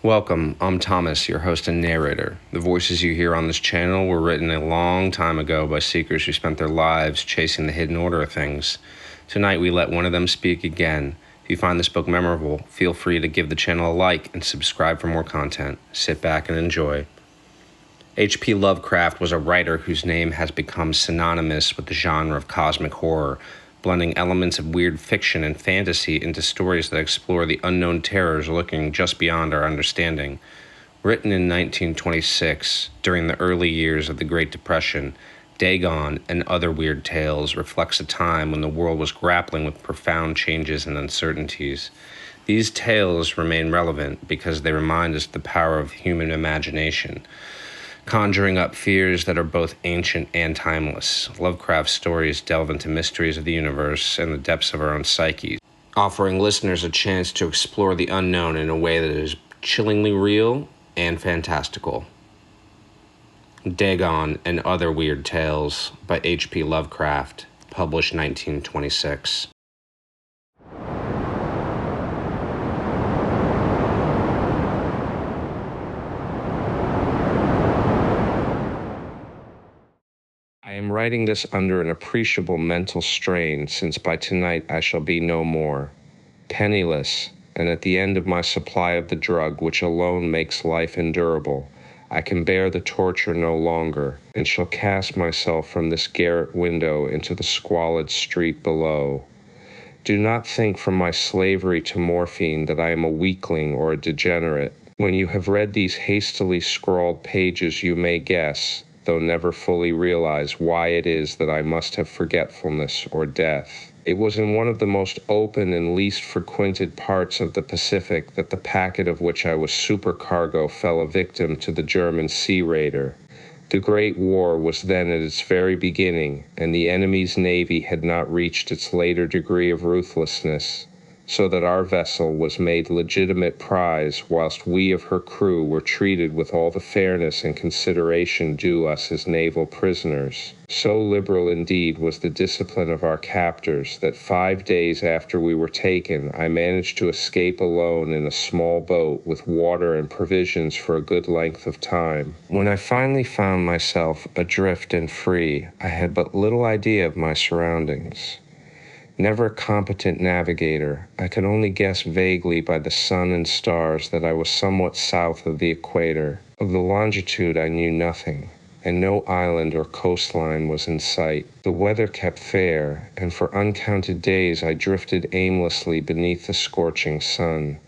Welcome, I'm Thomas, your host and narrator. The voices you hear on this channel were written a long time ago by seekers who spent their lives chasing the hidden order of things. Tonight we let one of them speak again. If you find this book memorable, feel free to give the channel a like and subscribe for more content. Sit back and enjoy. H.P. Lovecraft was a writer whose name has become synonymous with the genre of cosmic horror, blending elements of weird fiction and fantasy into stories that explore the unknown terrors lurking just beyond our understanding. Written in 1926, during the early years of the Great Depression, Dagon and Other Weird Tales reflects a time when the world was grappling with profound changes and uncertainties. These tales remain relevant because they remind us of the power of human imagination, conjuring up fears that are both ancient and timeless. Lovecraft's stories delve into mysteries of the universe and the depths of our own psyches, offering listeners a chance to explore the unknown in a way that is chillingly real and fantastical. Dagon and Other Weird Tales by H.P. Lovecraft, published 1926. I am writing this under an appreciable mental strain, since by tonight I shall be no more. Penniless, and at the end of my supply of the drug which alone makes life endurable, I can bear the torture no longer, and shall cast myself from this garret window into the squalid street below. Do not think from my slavery to morphine that I am a weakling or a degenerate. When you have read these hastily scrawled pages, you may guess, though never fully realize, why it is that I must have forgetfulness or death. It was in one of the most open and least frequented parts of the Pacific that the packet of which I was supercargo fell a victim to the German sea raider. The Great War was then at its very beginning, and the enemy's navy had not reached its later degree of ruthlessness, so that our vessel was made legitimate prize, whilst we of her crew were treated with all the fairness and consideration due us as naval prisoners. So liberal indeed was the discipline of our captors that 5 days after we were taken, I managed to escape alone in a small boat with water and provisions for a good length of time. When I finally found myself adrift and free, I had but little idea of my surroundings. Never a competent navigator, I could only guess vaguely by the sun and stars that I was somewhat south of the equator. Of the longitude I knew nothing, and no island or coastline was in sight. The weather kept fair, and for uncounted days I drifted aimlessly beneath the scorching sun,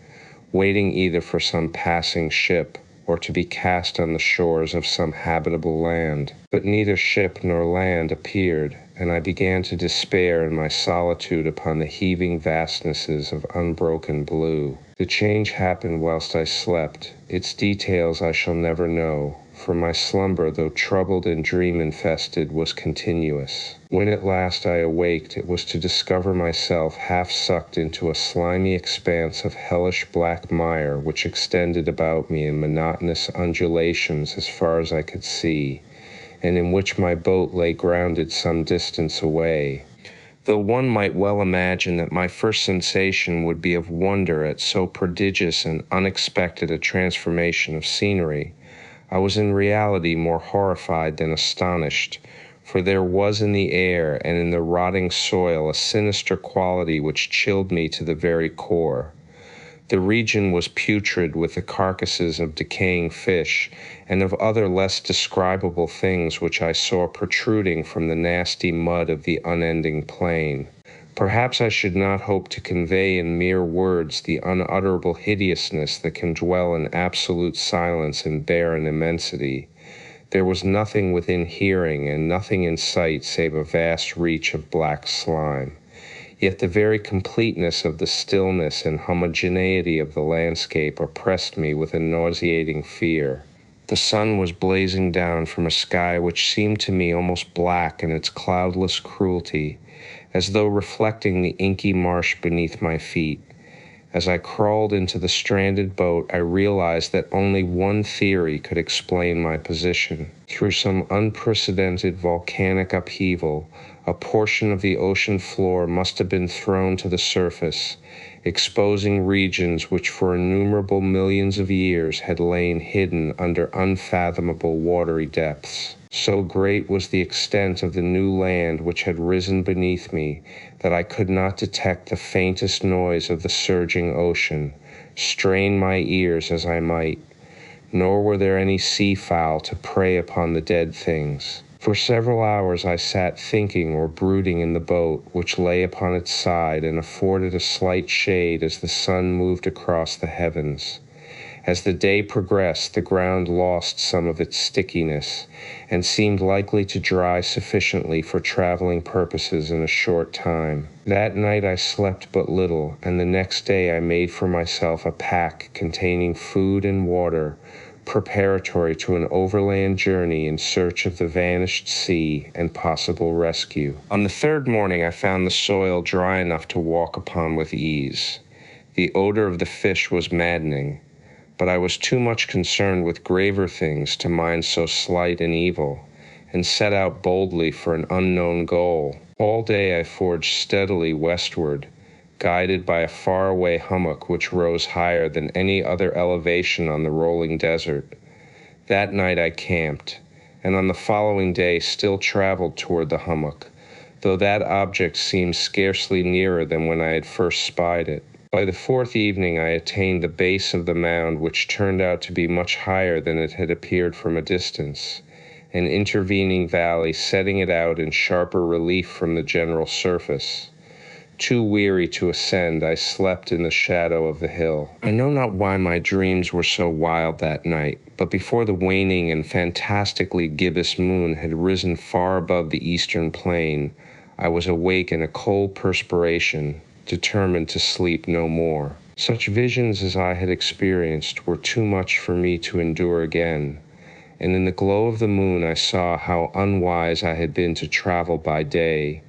waiting either for some passing ship or to be cast on the shores of some habitable land. But neither ship nor land appeared, and I began to despair in my solitude upon the heaving vastnesses of unbroken blue. The change happened whilst I slept. Its details I shall never know, for my slumber, though troubled and dream-infested, was continuous. When at last I awaked, it was to discover myself half-sucked into a slimy expanse of hellish black mire which extended about me in monotonous undulations as far as I could see, and in which my boat lay grounded some distance away. Though one might well imagine that my first sensation would be of wonder at so prodigious and unexpected a transformation of scenery, I was in reality more horrified than astonished, for there was in the air and in the rotting soil a sinister quality which chilled me to the very core. The region was putrid with the carcasses of decaying fish and of other less describable things which I saw protruding from the nasty mud of the unending plain. Perhaps I should not hope to convey in mere words the unutterable hideousness that can dwell in absolute silence and barren immensity. There was nothing within hearing and nothing in sight save a vast reach of black slime. Yet the very completeness of the stillness and homogeneity of the landscape oppressed me with a nauseating fear. The sun was blazing down from a sky which seemed to me almost black in its cloudless cruelty, as though reflecting the inky marsh beneath my feet. As I crawled into the stranded boat, I realized that only one theory could explain my position. Through some unprecedented volcanic upheaval, A portion of the ocean floor must have been thrown to the surface, exposing regions which for innumerable millions of years had lain hidden under unfathomable watery depths. So great was the extent of the new land which had risen beneath me that I could not detect the faintest noise of the surging ocean, strain my ears as I might, nor were there any sea-fowl to prey upon the dead things. For several hours I sat thinking or brooding in the boat, which lay upon its side and afforded a slight shade as the sun moved across the heavens. As the day progressed, the ground lost some of its stickiness, and seemed likely to dry sufficiently for traveling purposes in a short time. That night I slept but little, and the next day I made for myself a pack containing food and water, preparatory to an overland journey in search of the vanished sea and possible rescue. On the third morning I found the soil dry enough to walk upon with ease. The odor of the fish was maddening, but I was too much concerned with graver things to mind so slight an evil, and set out boldly for an unknown goal. All day I forged steadily westward, guided by a faraway hummock which rose higher than any other elevation on the rolling desert. That night I camped, and on the following day still traveled toward the hummock, though that object seemed scarcely nearer than when I had first spied it. By the fourth evening I attained the base of the mound, which turned out to be much higher than it had appeared from a distance, an intervening valley setting it out in sharper relief from the general surface. Too weary to ascend, I slept in the shadow of the hill. I know not why my dreams were so wild that night, but before the waning and fantastically gibbous moon had risen far above the eastern plain, I was awake in a cold perspiration, determined to sleep no more. Such visions as I had experienced were too much for me to endure again, and in the glow of the moon I saw how unwise I had been to travel by day.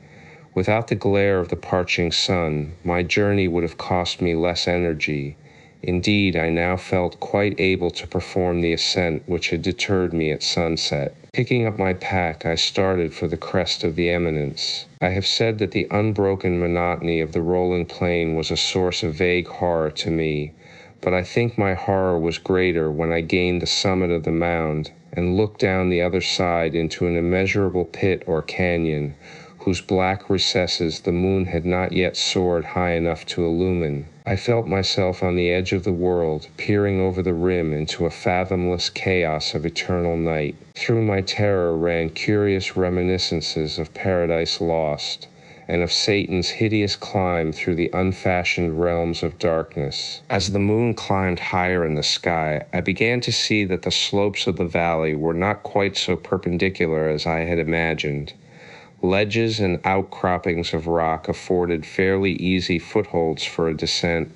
Without the glare of the parching sun, my journey would have cost me less energy. Indeed, I now felt quite able to perform the ascent which had deterred me at sunset. Picking up my pack, I started for the crest of the eminence. I have said that the unbroken monotony of the rolling plain was a source of vague horror to me, but I think my horror was greater when I gained the summit of the mound and looked down the other side into an immeasurable pit or canyon, whose black recesses the moon had not yet soared high enough to illumine. I felt myself on the edge of the world, peering over the rim into a fathomless chaos of eternal night. Through my terror ran curious reminiscences of Paradise Lost, and of Satan's hideous climb through the unfashioned realms of darkness. As the moon climbed higher in the sky, I began to see that the slopes of the valley were not quite so perpendicular as I had imagined. Ledges and outcroppings of rock afforded fairly easy footholds for a descent,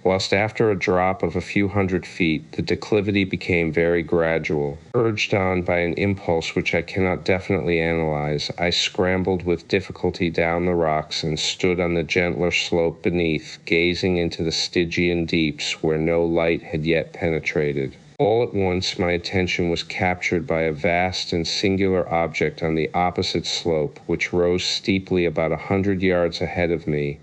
whilst after a drop of a few hundred feet, the declivity became very gradual. Urged on by an impulse which I cannot definitely analyze, I scrambled with difficulty down the rocks and stood on the gentler slope beneath, gazing into the Stygian deeps where no light had yet penetrated. All at once my attention was captured by a vast and singular object on the opposite slope, which rose steeply about 100 yards ahead of me,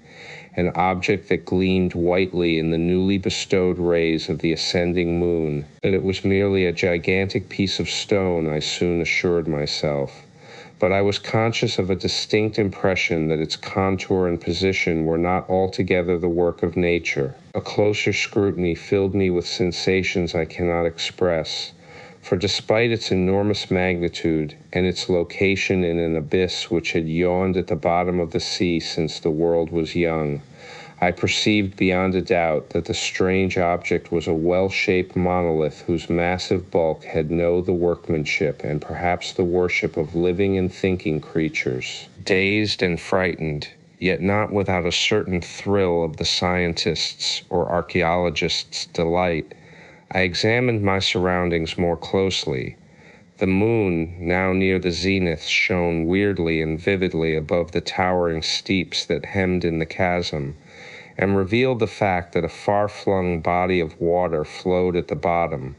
an object that gleamed whitely in the newly bestowed rays of the ascending moon. That it was merely a gigantic piece of stone, I soon assured myself, but I was conscious of a distinct impression that its contour and position were not altogether the work of nature. A closer scrutiny filled me with sensations I cannot express, for despite its enormous magnitude and its location in an abyss which had yawned at the bottom of the sea since the world was young, I perceived beyond a doubt that the strange object was a well-shaped monolith whose massive bulk had the workmanship and perhaps the worship of living and thinking creatures. Dazed and frightened, yet not without a certain thrill of the scientist's or archaeologist's delight, I examined my surroundings more closely. The moon, now near the zenith, shone weirdly and vividly above the towering steeps that hemmed in the chasm, and revealed the fact that a far-flung body of water flowed at the bottom,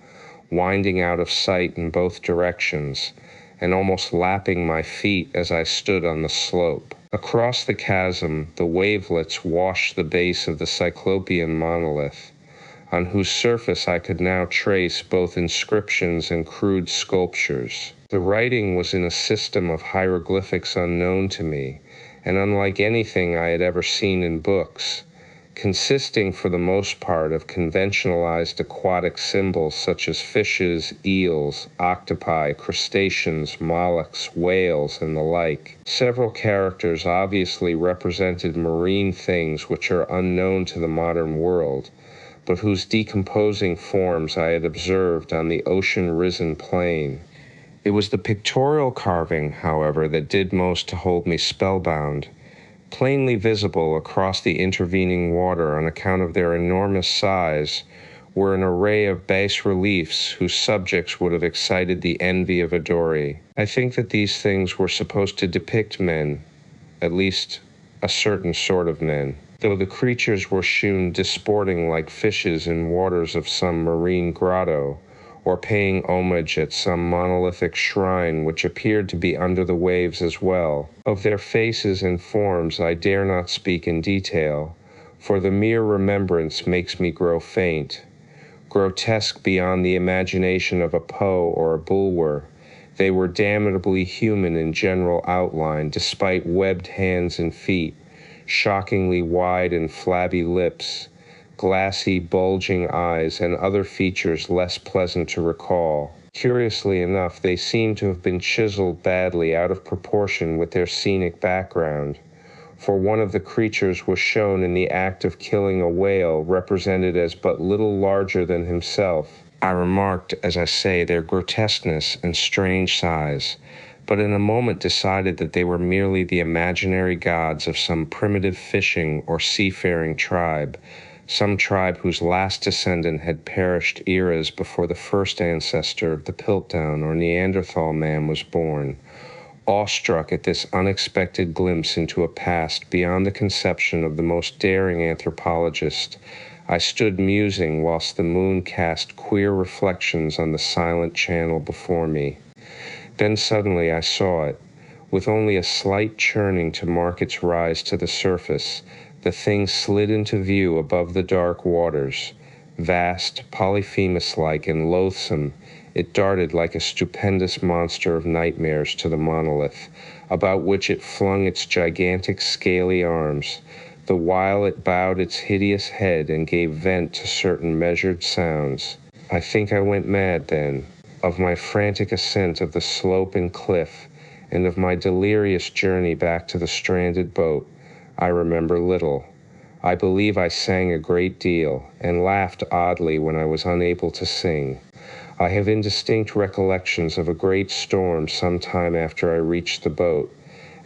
winding out of sight in both directions, and almost lapping my feet as I stood on the slope. Across the chasm, the wavelets washed the base of the cyclopean monolith, on whose surface I could now trace both inscriptions and crude sculptures. The writing was in a system of hieroglyphics unknown to me, and unlike anything I had ever seen in books, consisting for the most part of conventionalized aquatic symbols such as fishes, eels, octopi, crustaceans, mollusks, whales, and the like. Several characters obviously represented marine things which are unknown to the modern world, but whose decomposing forms I had observed on the ocean-risen plain. It was the pictorial carving, however, that did most to hold me spellbound. Plainly visible across the intervening water on account of their enormous size were an array of bas-reliefs whose subjects would have excited the envy of a Dory. I think that these things were supposed to depict men, at least a certain sort of men, though the creatures were shewn disporting like fishes in waters of some marine grotto, or paying homage at some monolithic shrine which appeared to be under the waves as well. Of their faces and forms I dare not speak in detail, for the mere remembrance makes me grow faint. Grotesque beyond the imagination of a Poe or a Bulwer, they were damnably human in general outline, despite webbed hands and feet, shockingly wide and flabby lips, glassy, bulging eyes, and other features less pleasant to recall. Curiously enough, they seemed to have been chiseled badly out of proportion with their scenic background, for one of the creatures was shown in the act of killing a whale represented as but little larger than himself. I remarked, as I say, their grotesqueness and strange size, but in a moment decided that they were merely the imaginary gods of some primitive fishing or seafaring tribe, some tribe whose last descendant had perished eras before the first ancestor of the Piltdown or Neanderthal man was born. Awestruck at this unexpected glimpse into a past beyond the conception of the most daring anthropologist, I stood musing whilst the moon cast queer reflections on the silent channel before me. Then suddenly I saw it. With only a slight churning to mark its rise to the surface, the thing slid into view above the dark waters. Vast, Polyphemus-like, and loathsome, it darted like a stupendous monster of nightmares to the monolith, about which it flung its gigantic scaly arms, the while it bowed its hideous head and gave vent to certain measured sounds. I think I went mad then. Of my frantic ascent of the slope and cliff, and of my delirious journey back to the stranded boat, I remember little. I believe I sang a great deal, and laughed oddly when I was unable to sing. I have indistinct recollections of a great storm some time after I reached the boat.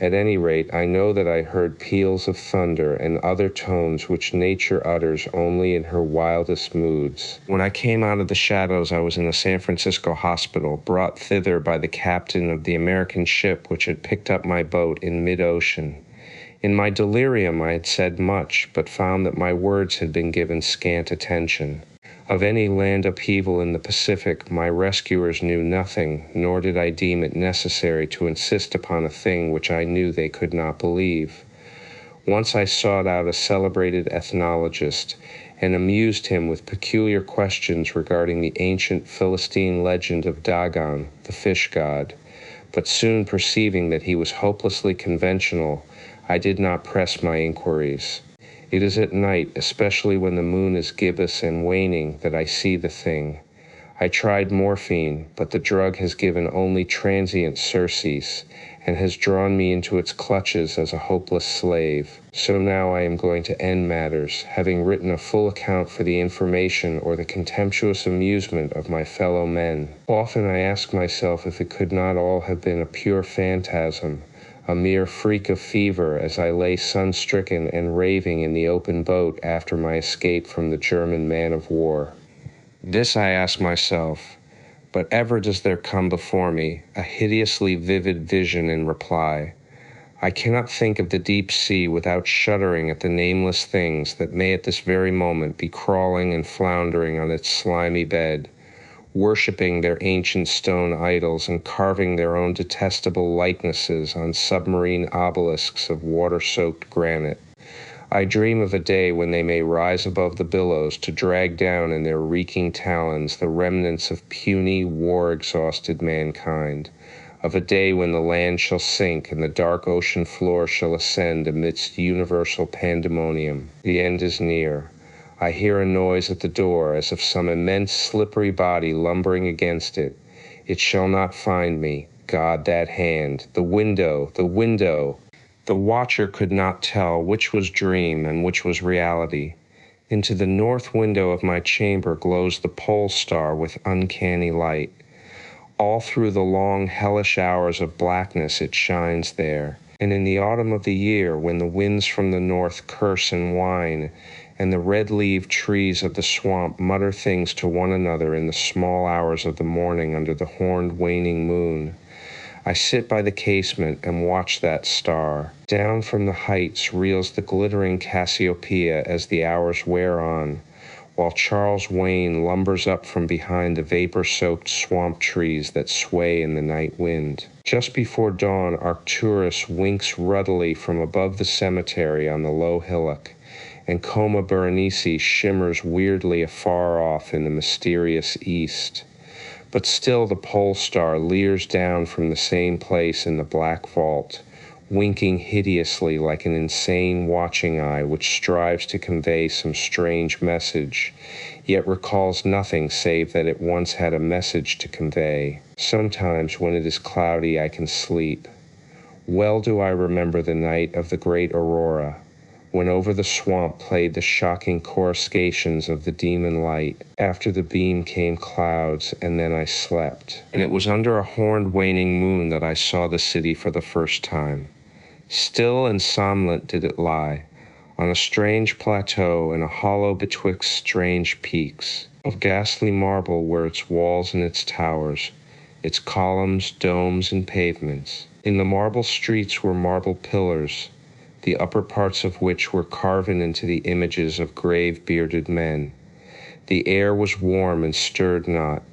At any rate, I know that I heard peals of thunder and other tones which nature utters only in her wildest moods. When I came out of the shadows, I was in a San Francisco hospital, brought thither by the captain of the American ship which had picked up my boat in mid-ocean. In my delirium I had said much, but found that my words had been given scant attention. Of any land upheaval in the Pacific, my rescuers knew nothing, nor did I deem it necessary to insist upon a thing which I knew they could not believe. Once I sought out a celebrated ethnologist, and amused him with peculiar questions regarding the ancient Philistine legend of Dagon, the fish god, but soon perceiving that he was hopelessly conventional, I did not press my inquiries. It is at night, especially when the moon is gibbous and waning, that I see the thing. I tried morphine, but the drug has given only transient surcease, and has drawn me into its clutches as a hopeless slave. So now I am going to end matters, having written a full account for the information or the contemptuous amusement of my fellow men. Often I ask myself if it could not all have been a pure phantasm, a mere freak of fever, as I lay sun-stricken and raving in the open boat after my escape from the German man-of-war. This I ask myself, but ever does there come before me a hideously vivid vision in reply. I cannot think of the deep sea without shuddering at the nameless things that may at this very moment be crawling and floundering on its slimy bed, worshipping their ancient stone idols and carving their own detestable likenesses on submarine obelisks of water-soaked granite. I dream of a day when they may rise above the billows to drag down in their reeking talons the remnants of puny, war-exhausted mankind, of a day when the land shall sink and the dark ocean floor shall ascend amidst universal pandemonium. The end is near. I hear a noise at the door as of some immense slippery body lumbering against it. It shall not find me. God, that hand. The window, the window. The watcher could not tell which was dream and which was reality. Into the north window of my chamber glows the pole star with uncanny light. All through the long, hellish hours of blackness it shines there. And in the autumn of the year, when the winds from the north curse and whine, and the red-leaved trees of the swamp mutter things to one another in the small hours of the morning under the horned waning moon, I sit by the casement and watch that star. Down from the heights reels the glittering Cassiopeia as the hours wear on, while Charles Wayne lumbers up from behind the vapor-soaked swamp trees that sway in the night wind. Just before dawn, Arcturus winks ruddily from above the cemetery on the low hillock, and Coma Berenice shimmers weirdly afar off in the mysterious east. But still the pole star leers down from the same place in the black vault, winking hideously like an insane watching eye which strives to convey some strange message, yet recalls nothing save that it once had a message to convey. Sometimes when it is cloudy I can sleep. Well do I remember the night of the great aurora, when over the swamp played the shocking coruscations of the demon light. After the beam came clouds, and then I slept. And it was under a horned waning moon that I saw the city for the first time. Still and somnolent did it lie, on a strange plateau in a hollow betwixt strange peaks. Of ghastly marble were its walls and its towers, its columns, domes, and pavements. In the marble streets were marble pillars, the upper parts of which were carven into the images of grave bearded men. The air was warm and stirred not,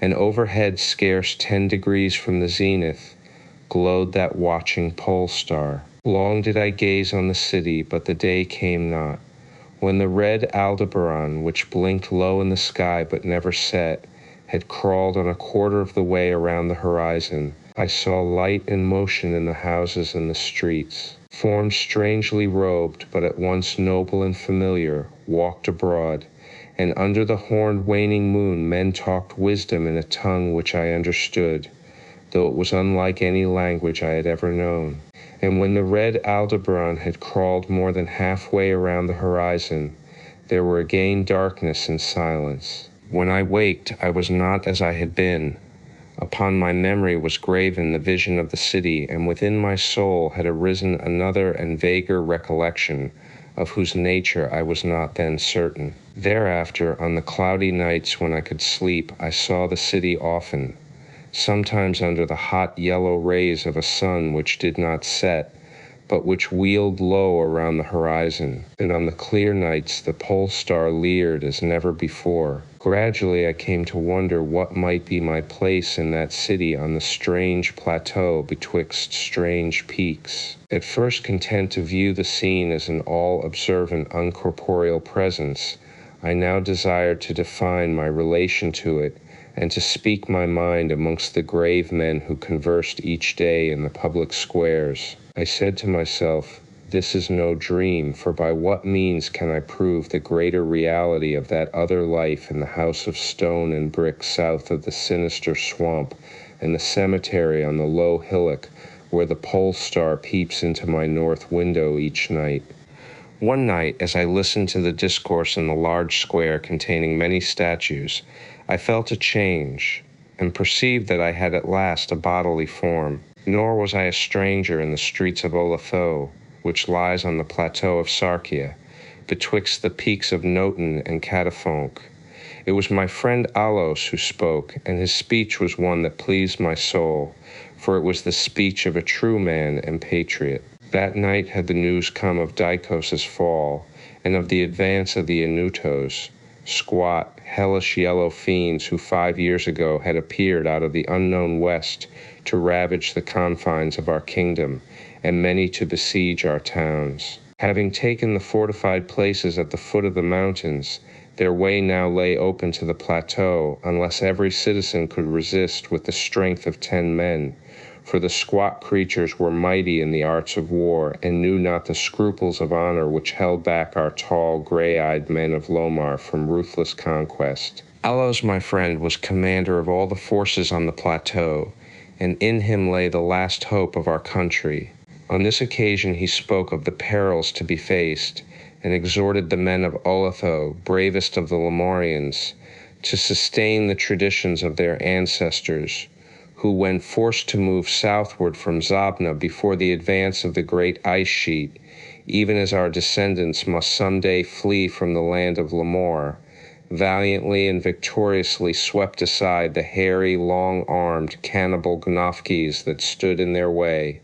and overhead, scarce 10 degrees from the zenith, glowed that watching pole star. Long did I gaze on the city, but the day came not. When the red Aldebaran, which blinked low in the sky but never set, had crawled on a quarter of the way around the horizon, I saw light and motion in the houses and the streets. Forms strangely robed, but at once noble and familiar, walked abroad, and under the horned waning moon men talked wisdom in a tongue which I understood, though it was unlike any language I had ever known. And when the red Aldebaran had crawled more than halfway around the horizon, there were again darkness and silence. When I waked, I was not as I had been. Upon my memory was graven the vision of the city, and within my soul had arisen another and vaguer recollection, of whose nature I was not then certain. Thereafter, on the cloudy nights when I could sleep, I saw the city often, sometimes under the hot yellow rays of a sun which did not set, but which wheeled low around the horizon, and on the clear nights the pole star leered as never before. Gradually I came to wonder what might be my place in that city on the strange plateau betwixt strange peaks. At first content to view the scene as an all-observant uncorporeal presence, I now desired to define my relation to it and to speak my mind amongst the grave men who conversed each day in the public squares. I said to myself, this is no dream, for by what means can I prove the greater reality of that other life in the house of stone and brick south of the sinister swamp, and the cemetery on the low hillock where the pole star peeps into my north window each night? One night, as I listened to the discourse in the large square containing many statues, I felt a change, and perceived that I had at last a bodily form. Nor was I a stranger in the streets of Olatho, which lies on the plateau of Sarkia, betwixt the peaks of Noten and Catafonk. It was my friend Alos who spoke, and his speech was one that pleased my soul, for it was the speech of a true man and patriot. That night had the news come of Dikos' fall, and of the advance of the Anutos, squat, hellish yellow fiends who 5 years ago had appeared out of the unknown west to ravage the confines of our kingdom, and many to besiege our towns. Having taken the fortified places at the foot of the mountains, their way now lay open to the plateau, unless every citizen could resist with the strength of 10 men, for the squat creatures were mighty in the arts of war, and knew not the scruples of honor which held back our tall, gray-eyed men of Lomar from ruthless conquest. Aloud, my friend, was commander of all the forces on the plateau, and in him lay the last hope of our country. On this occasion he spoke of the perils to be faced, and exhorted the men of Ulthar, bravest of the Lemurians, to sustain the traditions of their ancestors, who, when forced to move southward from Zabna before the advance of the great ice sheet, even as our descendants must someday flee from the land of Lemur, valiantly and victoriously swept aside the hairy, long-armed cannibal Gnofkis that stood in their way.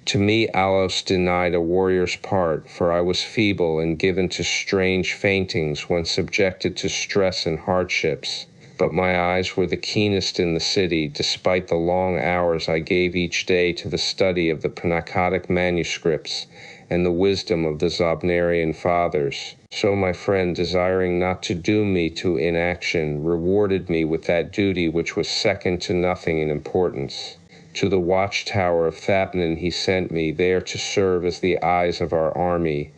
To me Alos denied a warrior's part, for I was feeble and given to strange faintings when subjected to stress and hardships. But my eyes were the keenest in the city, despite the long hours I gave each day to the study of the Pnakotic manuscripts and the wisdom of the Zobnarian fathers. So my friend, desiring not to doom me to inaction, rewarded me with that duty which was second to nothing in importance. To the watchtower of Thapnan he sent me, there to serve as the eyes of our army.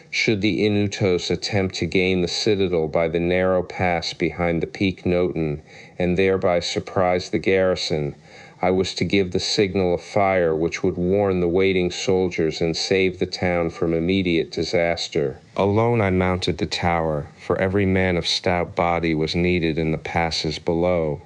Should the Inutos attempt to gain the citadel by the narrow pass behind the Peak Noten, and thereby surprise the garrison, I was to give the signal of fire which would warn the waiting soldiers and save the town from immediate disaster. Alone I mounted the tower, for every man of stout body was needed in the passes below.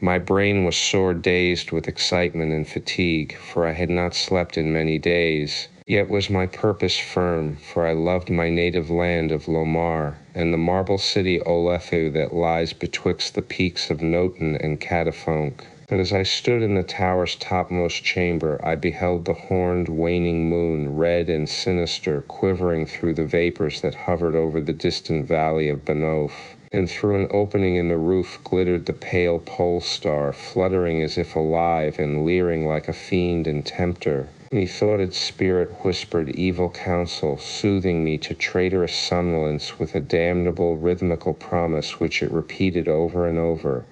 My brain was sore dazed with excitement and fatigue, for I had not slept in many days. Yet was my purpose firm, for I loved my native land of Lomar, and the marble city Olethu that lies betwixt the peaks of Noten and Catafonk. But as I stood in the tower's topmost chamber, I beheld the horned, waning moon, red and sinister, quivering through the vapors that hovered over the distant valley of Banof. And through an opening in the roof glittered the pale pole star, fluttering as if alive and leering like a fiend and tempter. Methought its spirit whispered evil counsel, soothing me to traitorous somnolence with a damnable rhythmical promise which it repeated over and over.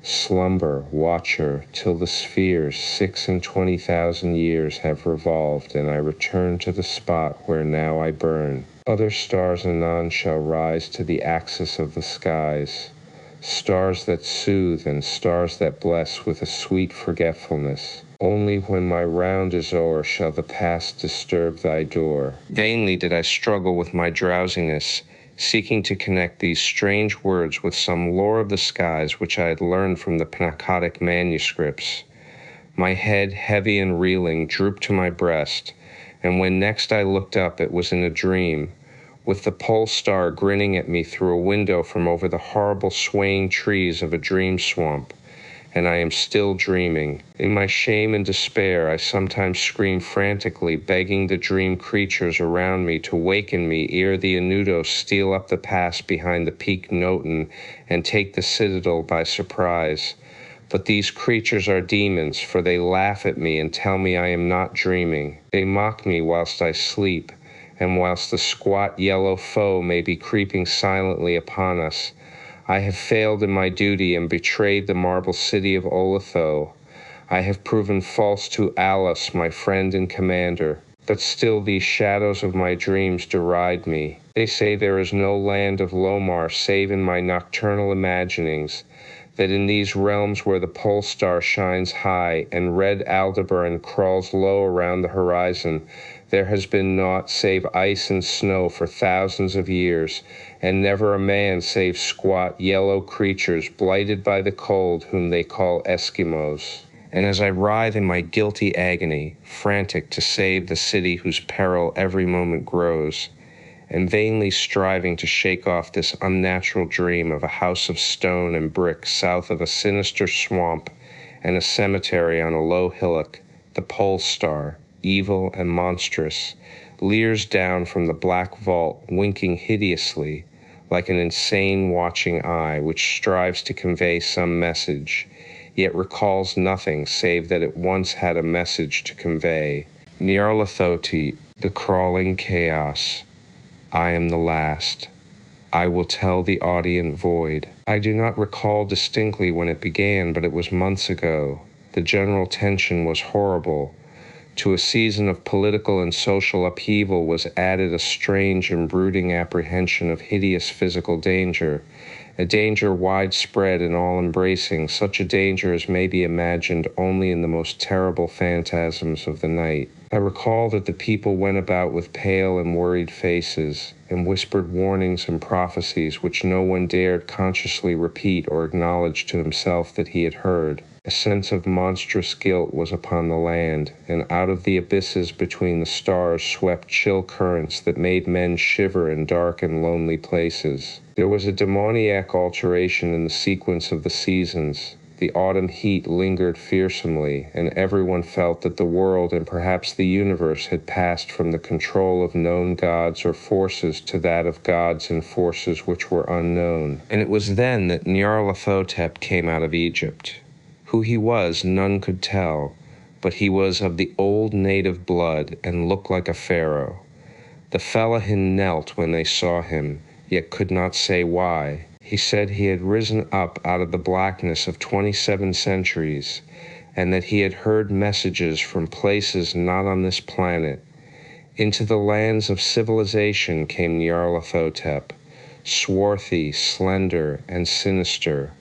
Slumber, watcher, till the spheres 26,000 years have revolved, and I return to the spot where now I burn. Other stars anon shall rise to the axis of the skies, stars that soothe and stars that bless with a sweet forgetfulness. Only when my round is o'er shall the past disturb thy door. Vainly did I struggle with my drowsiness, seeking to connect these strange words with some lore of the skies which I had learned from the Pnakotic manuscripts. My head, heavy and reeling, drooped to my breast, and when next I looked up it was in a dream, with the pole star grinning at me through a window from over the horrible swaying trees of a dream swamp. And I am still dreaming. In my shame and despair, I sometimes scream frantically, begging the dream creatures around me to waken me ere the Inutos steal up the pass behind the Peak Noten and take the citadel by surprise. But these creatures are demons, for they laugh at me and tell me I am not dreaming. They mock me whilst I sleep, and whilst the squat yellow foe may be creeping silently upon us, I have failed in my duty and betrayed the marble city of Oletho. I have proven false to Alos, my friend and commander. But still these shadows of my dreams deride me. They say there is no land of Lomar save in my nocturnal imaginings, that in these realms where the pole star shines high and red Aldebaran crawls low around the horizon, there has been naught save ice and snow for thousands of years, and never a man save squat, yellow creatures blighted by the cold whom they call Eskimos. And as I writhe in my guilty agony, frantic to save the city whose peril every moment grows, and vainly striving to shake off this unnatural dream of a house of stone and brick south of a sinister swamp and a cemetery on a low hillock, the pole star, evil and monstrous, leers down from the black vault, winking hideously, like an insane watching eye which strives to convey some message, yet recalls nothing save that it once had a message to convey. Nyarlathotep, the crawling chaos. I am the last. I will tell the audient void. I do not recall distinctly when it began, but it was months ago. The general tension was horrible. To a season of political and social upheaval was added a strange and brooding apprehension of hideous physical danger, a danger widespread and all-embracing, such a danger as may be imagined only in the most terrible phantasms of the night. I recall that the people went about with pale and worried faces, and whispered warnings and prophecies which no one dared consciously repeat or acknowledge to himself that he had heard. A sense of monstrous guilt was upon the land, and out of the abysses between the stars swept chill currents that made men shiver in dark and lonely places. There was a demoniac alteration in the sequence of the seasons. The autumn heat lingered fearsomely, and everyone felt that the world and perhaps the universe had passed from the control of known gods or forces to that of gods and forces which were unknown. And it was then that Nyarlathotep came out of Egypt. Who he was, none could tell, but he was of the old native blood and looked like a pharaoh. The Fellahin knelt when they saw him, yet could not say why. He said he had risen up out of the blackness of 27 centuries, and that he had heard messages from places not on this planet. Into the lands of civilization came Nyarlathotep, swarthy, slender, and sinister,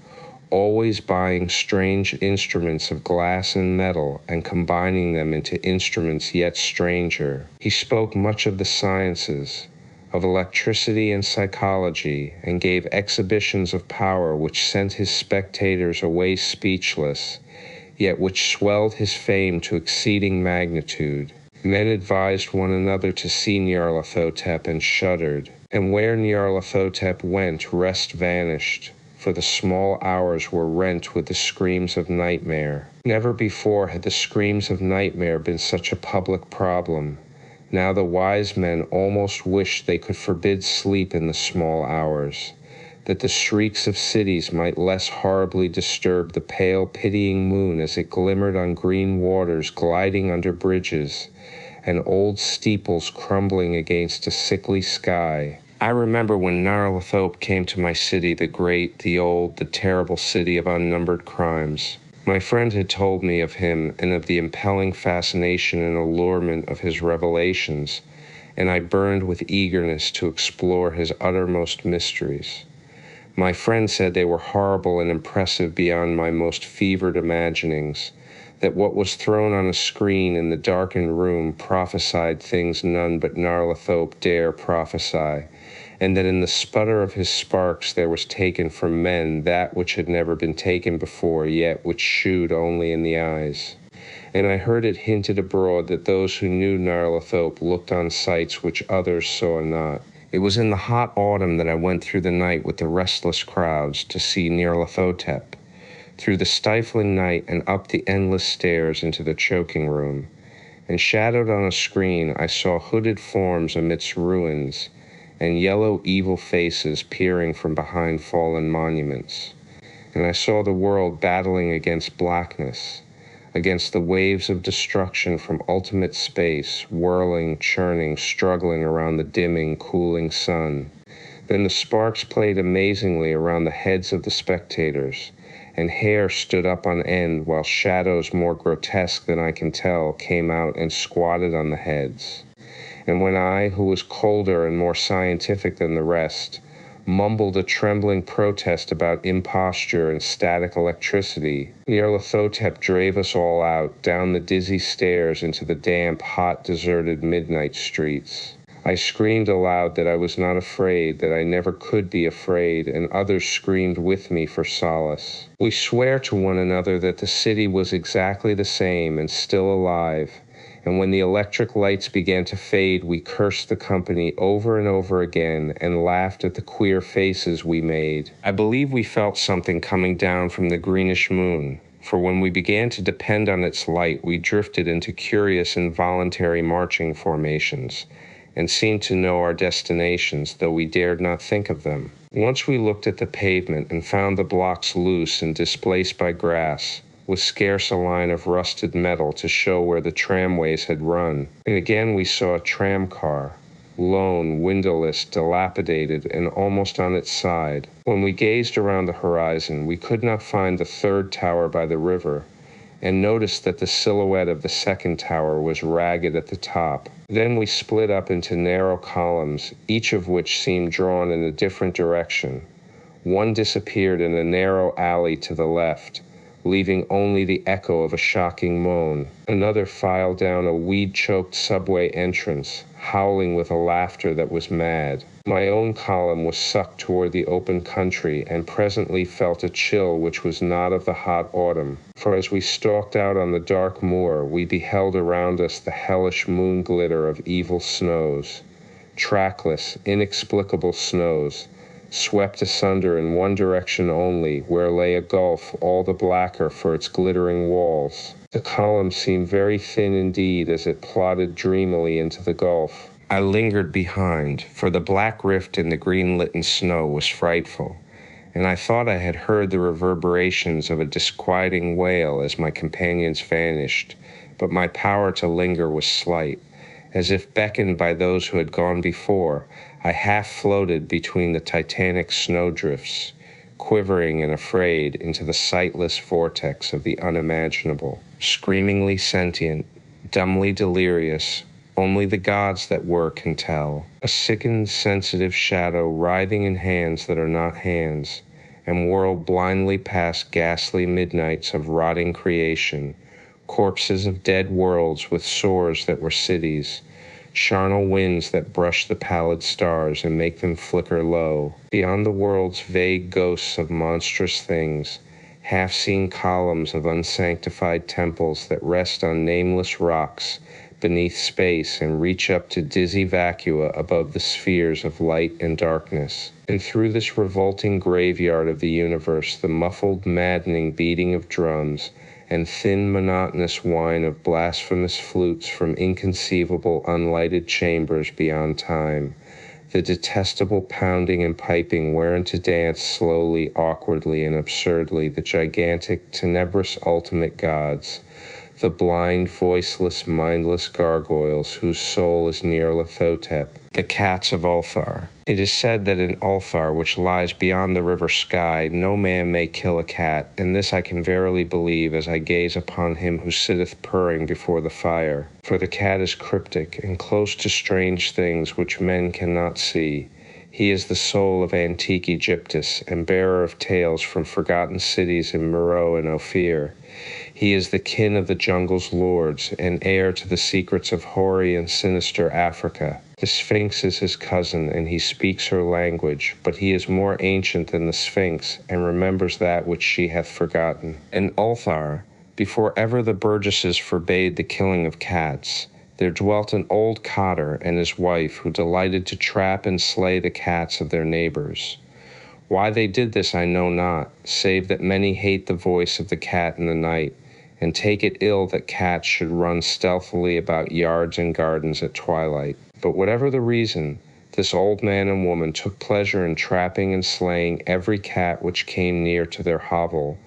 always buying strange instruments of glass and metal and combining them into instruments yet stranger. He spoke much of the sciences, of electricity and psychology, and gave exhibitions of power which sent his spectators away speechless, yet which swelled his fame to exceeding magnitude. Men advised one another to see Nyarlathotep and shuddered, and where Nyarlathotep went, rest vanished, for the small hours were rent with the screams of nightmare. Never before had the screams of nightmare been such a public problem. Now the wise men almost wished they could forbid sleep in the small hours, that the shrieks of cities might less horribly disturb the pale, pitying moon as it glimmered on green waters gliding under bridges, and old steeples crumbling against a sickly sky. I remember when Nyarlathotep came to my city, the great, the old, the terrible city of unnumbered crimes. My friend had told me of him and of the impelling fascination and allurement of his revelations, and I burned with eagerness to explore his uttermost mysteries. My friend said they were horrible and impressive beyond my most fevered imaginings, that what was thrown on a screen in the darkened room prophesied things none but Nyarlathotep dare prophesy, and that in the sputter of his sparks there was taken from men that which had never been taken before, yet which shewed only in the eyes. And I heard it hinted abroad that those who knew Nyarlathotep looked on sights which others saw not. It was in the hot autumn that I went through the night with the restless crowds to see Nyarlathotep, through the stifling night and up the endless stairs into the choking room. And shadowed on a screen I saw hooded forms amidst ruins, and yellow evil faces peering from behind fallen monuments. And I saw the world battling against blackness, against the waves of destruction from ultimate space, whirling, churning, struggling around the dimming, cooling sun. Then the sparks played amazingly around the heads of the spectators, and hair stood up on end while shadows more grotesque than I can tell came out and squatted on the heads. And when I, who was colder and more scientific than the rest, mumbled a trembling protest about imposture and static electricity, Nyarlathotep drave us all out, down the dizzy stairs into the damp, hot, deserted midnight streets. I screamed aloud that I was not afraid, that I never could be afraid, and others screamed with me for solace. We swore to one another that the city was exactly the same and still alive, and when the electric lights began to fade, we cursed the company over and over again and laughed at the queer faces we made. I believe we felt something coming down from the greenish moon, for when we began to depend on its light, we drifted into curious involuntary marching formations, and seemed to know our destinations, though we dared not think of them. Once we looked at the pavement and found the blocks loose and displaced by grass, with scarce a line of rusted metal to show where the tramways had run. And again we saw a tram car, lone, windowless, dilapidated, and almost on its side. When we gazed around the horizon, we could not find the third tower by the river, and noticed that the silhouette of the second tower was ragged at the top. Then we split up into narrow columns, each of which seemed drawn in a different direction. One disappeared in a narrow alley to the left, leaving only the echo of a shocking moan. Another filed down a weed-choked subway entrance, howling with a laughter that was mad. My own column was sucked toward the open country, and presently felt a chill which was not of the hot autumn. For as we stalked out on the dark moor, we beheld around us the hellish moon glitter of evil snows, trackless, inexplicable snows, swept asunder in one direction only, where lay a gulf all the blacker for its glittering walls. The column seemed very thin indeed as it plodded dreamily into the gulf. I lingered behind, for the black rift in the green-litten snow was frightful, and I thought I had heard the reverberations of a disquieting wail as my companions vanished, but my power to linger was slight. As if beckoned by those who had gone before, I half floated between the titanic snowdrifts, quivering and afraid into the sightless vortex of the unimaginable. Screamingly sentient, dumbly delirious, only the gods that were can tell. A sickened, sensitive shadow writhing in hands that are not hands, and whirled blindly past ghastly midnights of rotting creation, corpses of dead worlds with sores that were cities, charnel winds that brush the pallid stars and make them flicker low. Beyond the world's vague ghosts of monstrous things, half-seen columns of unsanctified temples that rest on nameless rocks beneath space and reach up to dizzy vacua above the spheres of light and darkness. And through this revolting graveyard of the universe, the muffled, maddening beating of drums and thin, monotonous whine of blasphemous flutes from inconceivable, unlighted chambers beyond time, the detestable pounding and piping wherein to dance slowly, awkwardly, and absurdly the gigantic, tenebrous ultimate gods, the blind, voiceless, mindless gargoyles whose soul is Nyarlathotep, the cats of Ulthar. It is said that in Ulthar, which lies beyond the river Sky, no man may kill a cat, and this I can verily believe as I gaze upon him who sitteth purring before the fire. For the cat is cryptic, and close to strange things which men cannot see. He is the soul of antique Egyptus, and bearer of tales from forgotten cities in Meroe and Ophir. He is the kin of the jungle's lords, and heir to the secrets of hoary and sinister Africa. The Sphinx is his cousin, and he speaks her language, but he is more ancient than the Sphinx, and remembers that which she hath forgotten. In Ulthar, before ever the burgesses forbade the killing of cats, there dwelt an old cotter and his wife who delighted to trap and slay the cats of their neighbors. Why they did this I know not, save that many hate the voice of the cat in the night, and take it ill that cats should run stealthily about yards and gardens at twilight. But whatever the reason, this old man and woman took pleasure in trapping and slaying every cat which came near to their hovel,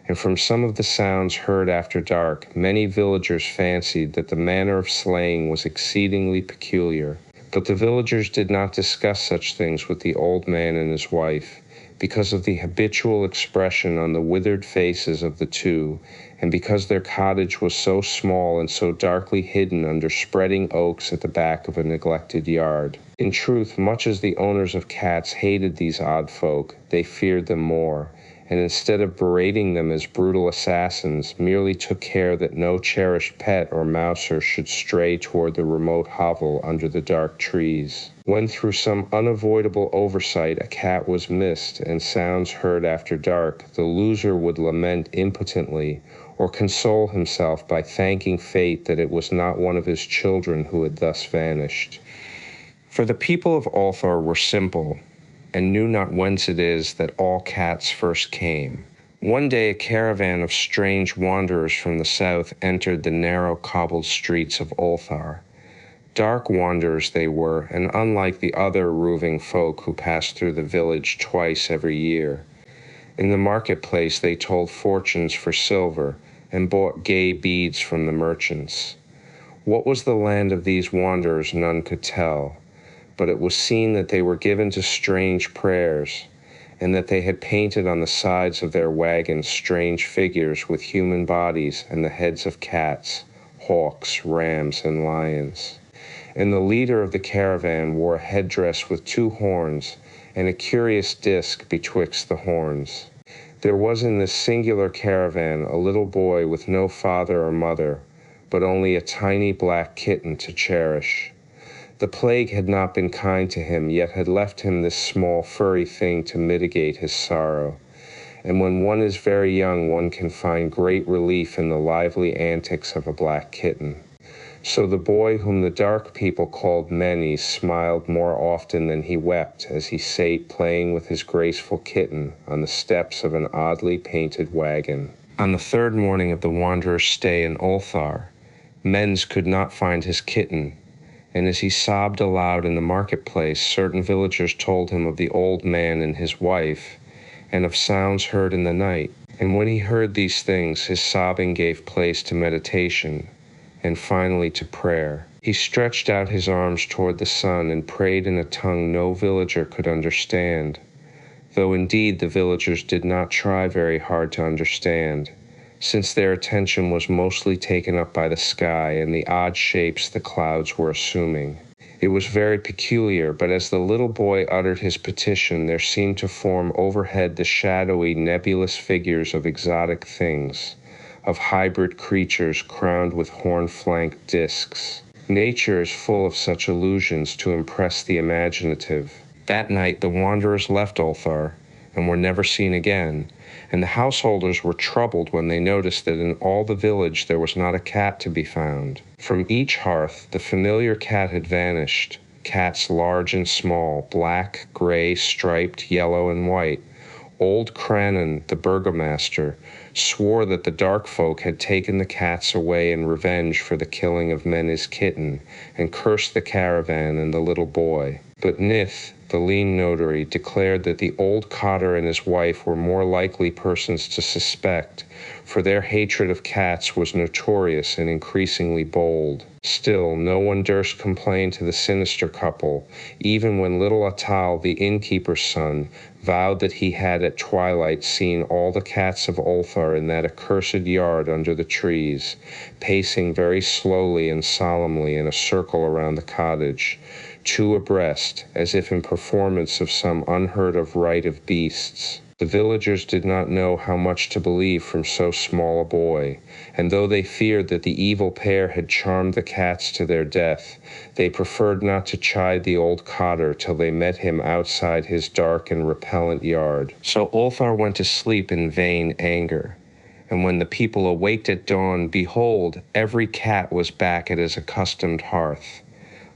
and from some of the sounds heard after dark, many villagers fancied that the manner of slaying was exceedingly peculiar. But the villagers did not discuss such things with the old man and his wife, because of the habitual expression on the withered faces of the two, and because their cottage was so small and so darkly hidden under spreading oaks at the back of a neglected yard. In truth, much as the owners of cats hated these odd folk, they feared them more, and instead of berating them as brutal assassins, merely took care that no cherished pet or mouser should stray toward the remote hovel under the dark trees. When through some unavoidable oversight a cat was missed and sounds heard after dark, the loser would lament impotently or console himself by thanking fate that it was not one of his children who had thus vanished. For the people of Ulthar were simple, and knew not whence it is that all cats first came. One day a caravan of strange wanderers from the south entered the narrow cobbled streets of Ulthar. Dark wanderers they were, and unlike the other roving folk who passed through the village twice every year. In the marketplace they told fortunes for silver, and bought gay beads from the merchants. What was the land of these wanderers none could tell, but it was seen that they were given to strange prayers, and that they had painted on the sides of their wagons strange figures with human bodies and the heads of cats, hawks, rams, and lions. And the leader of the caravan wore a headdress with 2 horns, and a curious disc betwixt the horns. There was in this singular caravan a little boy with no father or mother, but only a tiny black kitten to cherish. The plague had not been kind to him, yet had left him this small furry thing to mitigate his sorrow. And when one is very young, one can find great relief in the lively antics of a black kitten. So the boy whom the dark people called Menes smiled more often than he wept as he sate playing with his graceful kitten on the steps of an oddly painted wagon. On the 3rd morning of the wanderer's stay in Ulthar, Menes could not find his kitten, and as he sobbed aloud in the marketplace, certain villagers told him of the old man and his wife, and of sounds heard in the night. And when he heard these things, his sobbing gave place to meditation, and finally to prayer. He stretched out his arms toward the sun and prayed in a tongue no villager could understand, though indeed the villagers did not try very hard to understand, since their attention was mostly taken up by the sky and the odd shapes the clouds were assuming. It was very peculiar, but as the little boy uttered his petition, there seemed to form overhead the shadowy, nebulous figures of exotic things, of hybrid creatures crowned with horn-flanked discs. Nature is full of such illusions to impress the imaginative. That night the wanderers left Ulthar, and were never seen again, and the householders were troubled when they noticed that in all the village there was not a cat to be found. From each hearth the familiar cat had vanished, cats large and small, black, gray, striped, yellow, and white. Old Cranon, the burgomaster, swore that the dark folk had taken the cats away in revenge for the killing of Menes' kitten, and cursed the caravan and the little boy. But Nith, the lean notary, declared that the old cotter and his wife were more likely persons to suspect, for their hatred of cats was notorious and increasingly bold. Still, no one durst complain to the sinister couple, even when little Atal, the innkeeper's son, vowed that he had at twilight seen all the cats of Ulthar in that accursed yard under the trees, pacing very slowly and solemnly in a circle around the cottage, 2 abreast, as if in performance of some unheard-of rite of beasts. The villagers did not know how much to believe from so small a boy, and though they feared that the evil pair had charmed the cats to their death, they preferred not to chide the old cotter till they met him outside his dark and repellent yard. So Ulthar went to sleep in vain anger, and when the people awaked at dawn, behold, every cat was back at his accustomed hearth.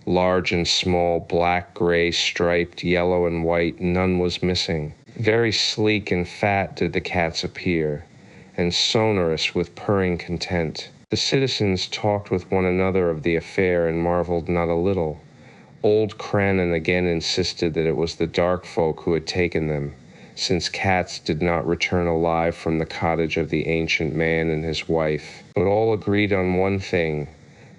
Large and small, black, gray, striped, yellow, and white, none was missing. Very sleek and fat did the cats appear, and sonorous with purring content. The citizens talked with one another of the affair and marveled not a little. Old Cranon again insisted that it was the dark folk who had taken them, since cats did not return alive from the cottage of the ancient man and his wife. But all agreed on one thing,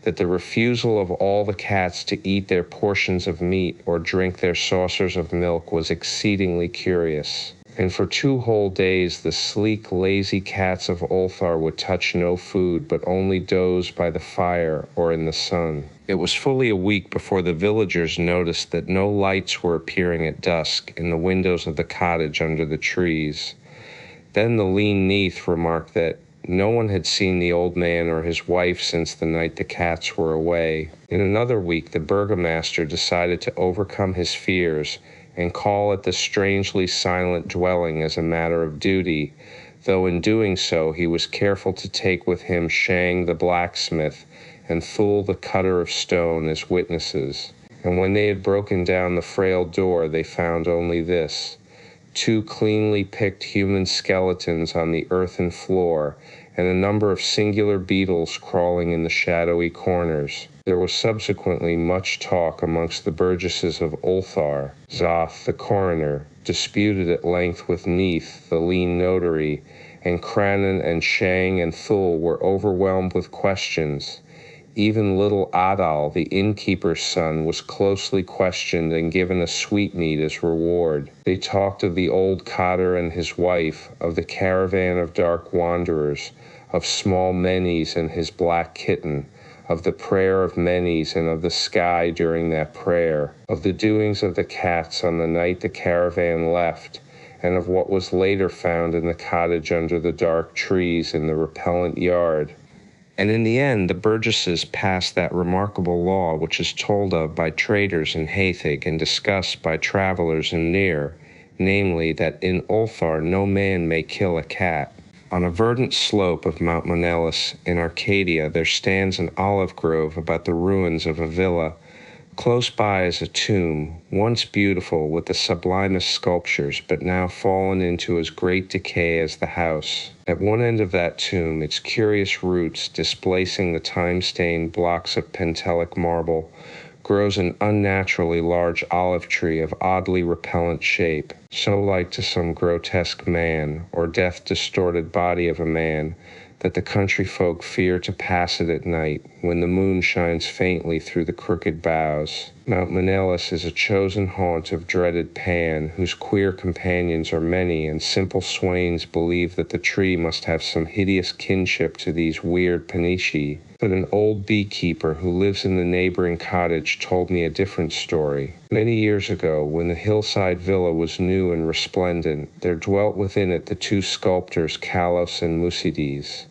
that the refusal of all the cats to eat their portions of meat or drink their saucers of milk was exceedingly curious. And for 2 whole days the sleek, lazy cats of Ulthar would touch no food, but only doze by the fire or in the sun. It was fully a week before the villagers noticed that no lights were appearing at dusk in the windows of the cottage under the trees. Then the lean Neith remarked that no one had seen the old man or his wife since the night the cats were away. In another week, the burgomaster decided to overcome his fears and call at the strangely silent dwelling as a matter of duty, though in doing so he was careful to take with him Shang the blacksmith and Thul the cutter of stone as witnesses. And when they had broken down the frail door, they found only this: 2 cleanly picked human skeletons on the earthen floor, and a number of singular beetles crawling in the shadowy corners. There was subsequently much talk amongst the burgesses of Ulthar. Zoth, the coroner, disputed at length with Neith, the lean notary, and Crannan and Shang and Thul were overwhelmed with questions. Even little Adal, the innkeeper's son, was closely questioned and given a sweetmeat as reward. They talked of the old cotter and his wife, of the caravan of dark wanderers, of small Menes and his black kitten, of the prayer of Menes and of the sky during that prayer, of the doings of the cats on the night the caravan left, and of what was later found in the cottage under the dark trees in the repellent yard. And in the end, the burgesses passed that remarkable law which is told of by traders in Haethig and discussed by travelers in Nir, namely that in Ulthar no man may kill a cat. On a verdant slope of Mount Monellus in Arcadia there stands an olive grove about the ruins of a villa. Close by is a tomb, once beautiful with the sublimest sculptures, but now fallen into as great decay as the house. At one end of that tomb, its curious roots displacing the time-stained blocks of Pentelic marble, grows an unnaturally large olive tree of oddly repellent shape, so like to some grotesque man, or death-distorted body of a man, that the country folk fear to pass it at night, when the moon shines faintly through the crooked boughs. Mount Monellus is a chosen haunt of dreaded Pan, whose queer companions are many, and simple swains believe that the tree must have some hideous kinship to these weird Panishi. But an old beekeeper who lives in the neighboring cottage told me a different story. Many years ago, when the hillside villa was new and resplendent, there dwelt within it the 2 sculptors Kalos and Musides.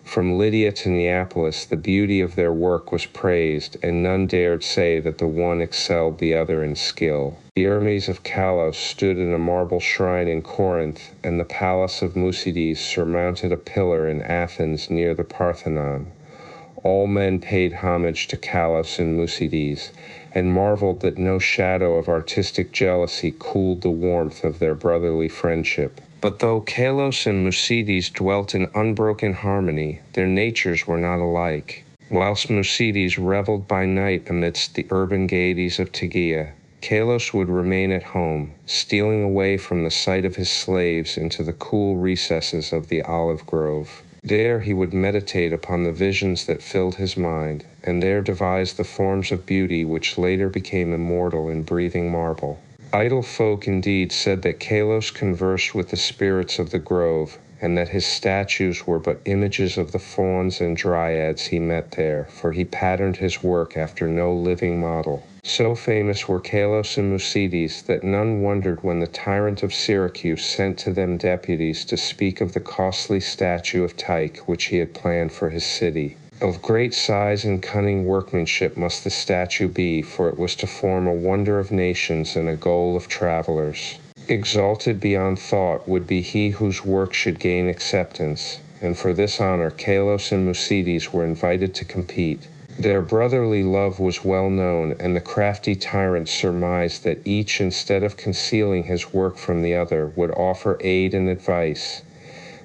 From Lydia to Neapolis, the beauty of their work was praised, and none dared say that the one excelled the other in skill. The Hermes of Kalos stood in a marble shrine in Corinth, and the palace of Musides surmounted a pillar in Athens near the Parthenon. All men paid homage to Kalos and Musides, and marveled that no shadow of artistic jealousy cooled the warmth of their brotherly friendship. But though Kalos and Musides dwelt in unbroken harmony, their natures were not alike. Whilst Musides reveled by night amidst the urban gaieties of Tegea, Kalos would remain at home, stealing away from the sight of his slaves into the cool recesses of the olive grove. There he would meditate upon the visions that filled his mind, and there devise the forms of beauty which later became immortal in breathing marble. Idle folk indeed said that Kalos conversed with the spirits of the grove, and that his statues were but images of the fauns and dryads he met there, for he patterned his work after no living model. So famous were Kalos and Musides that none wondered when the tyrant of Syracuse sent to them deputies to speak of the costly statue of Tyche which he had planned for his city. Of great size and cunning workmanship must the statue be, for it was to form a wonder of nations and a goal of travelers. Exalted beyond thought would be he whose work should gain acceptance, and for this honor Kalos and Musides were invited to compete. Their brotherly love was well known, and the crafty tyrant surmised that each, instead of concealing his work from the other, would offer aid and advice.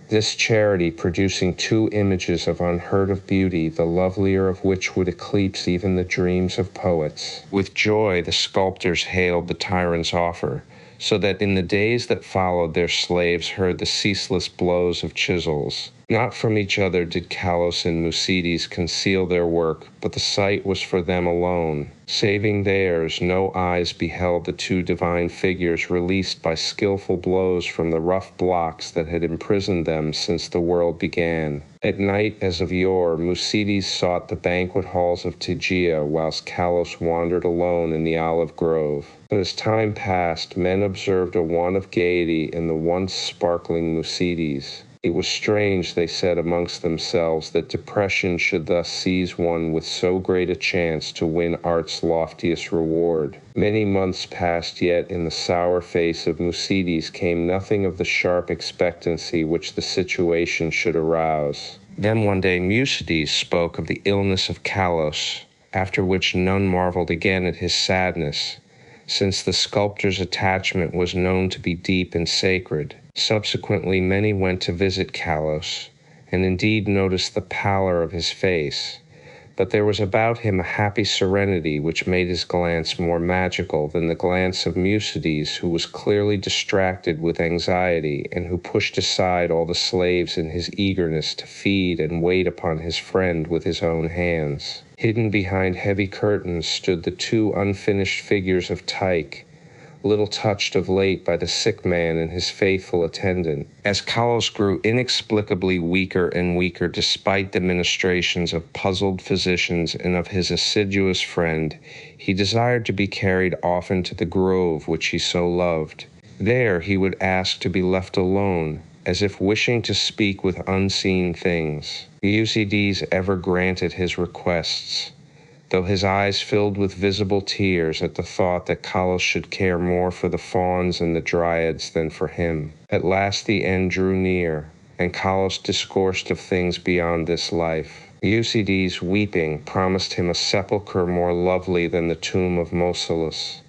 This charity producing 2 images of unheard of beauty, the lovelier of which would eclipse even the dreams of poets. With joy the sculptors hailed the tyrant's offer, so that in the days that followed their slaves heard the ceaseless blows of chisels. Not from each other did Kalos and Musides conceal their work, but the sight was for them alone. Saving theirs, no eyes beheld the 2 divine figures released by skillful blows from the rough blocks that had imprisoned them since the world began. At night, as of yore, Musides sought the banquet halls of Tegea, whilst Kalos wandered alone in the olive grove. But as time passed, men observed a want of gaiety in the once sparkling Musides. It was strange, they said amongst themselves, that depression should thus seize one with so great a chance to win art's loftiest reward. Many months passed, yet in the sour face of Musides came nothing of the sharp expectancy which the situation should arouse. Then one day Musides spoke of the illness of Kalos, after which none marveled again at his sadness. since the sculptor's attachment was known to be deep and sacred. Subsequently, many went to visit Kalos, and indeed noticed the pallor of his face. But there was about him a happy serenity which made his glance more magical than the glance of Mucides, who was clearly distracted with anxiety and who pushed aside all the slaves in his eagerness to feed and wait upon his friend with his own hands. Hidden behind heavy curtains stood the two unfinished figures of Tyche, little touched of late by the sick man and his faithful attendant. As Kalos grew inexplicably weaker and weaker despite the ministrations of puzzled physicians and of his assiduous friend, he desired to be carried often to the grove which he so loved. There he would ask to be left alone, as if wishing to speak with unseen things. Mucides ever granted his requests, though his eyes filled with visible tears at the thought that Kalos should care more for the fauns and the dryads than for him. At last the end drew near, and Kalos discoursed of things beyond this life. Mucides, weeping, promised him a sepulchre more lovely than the tomb of Mausolus.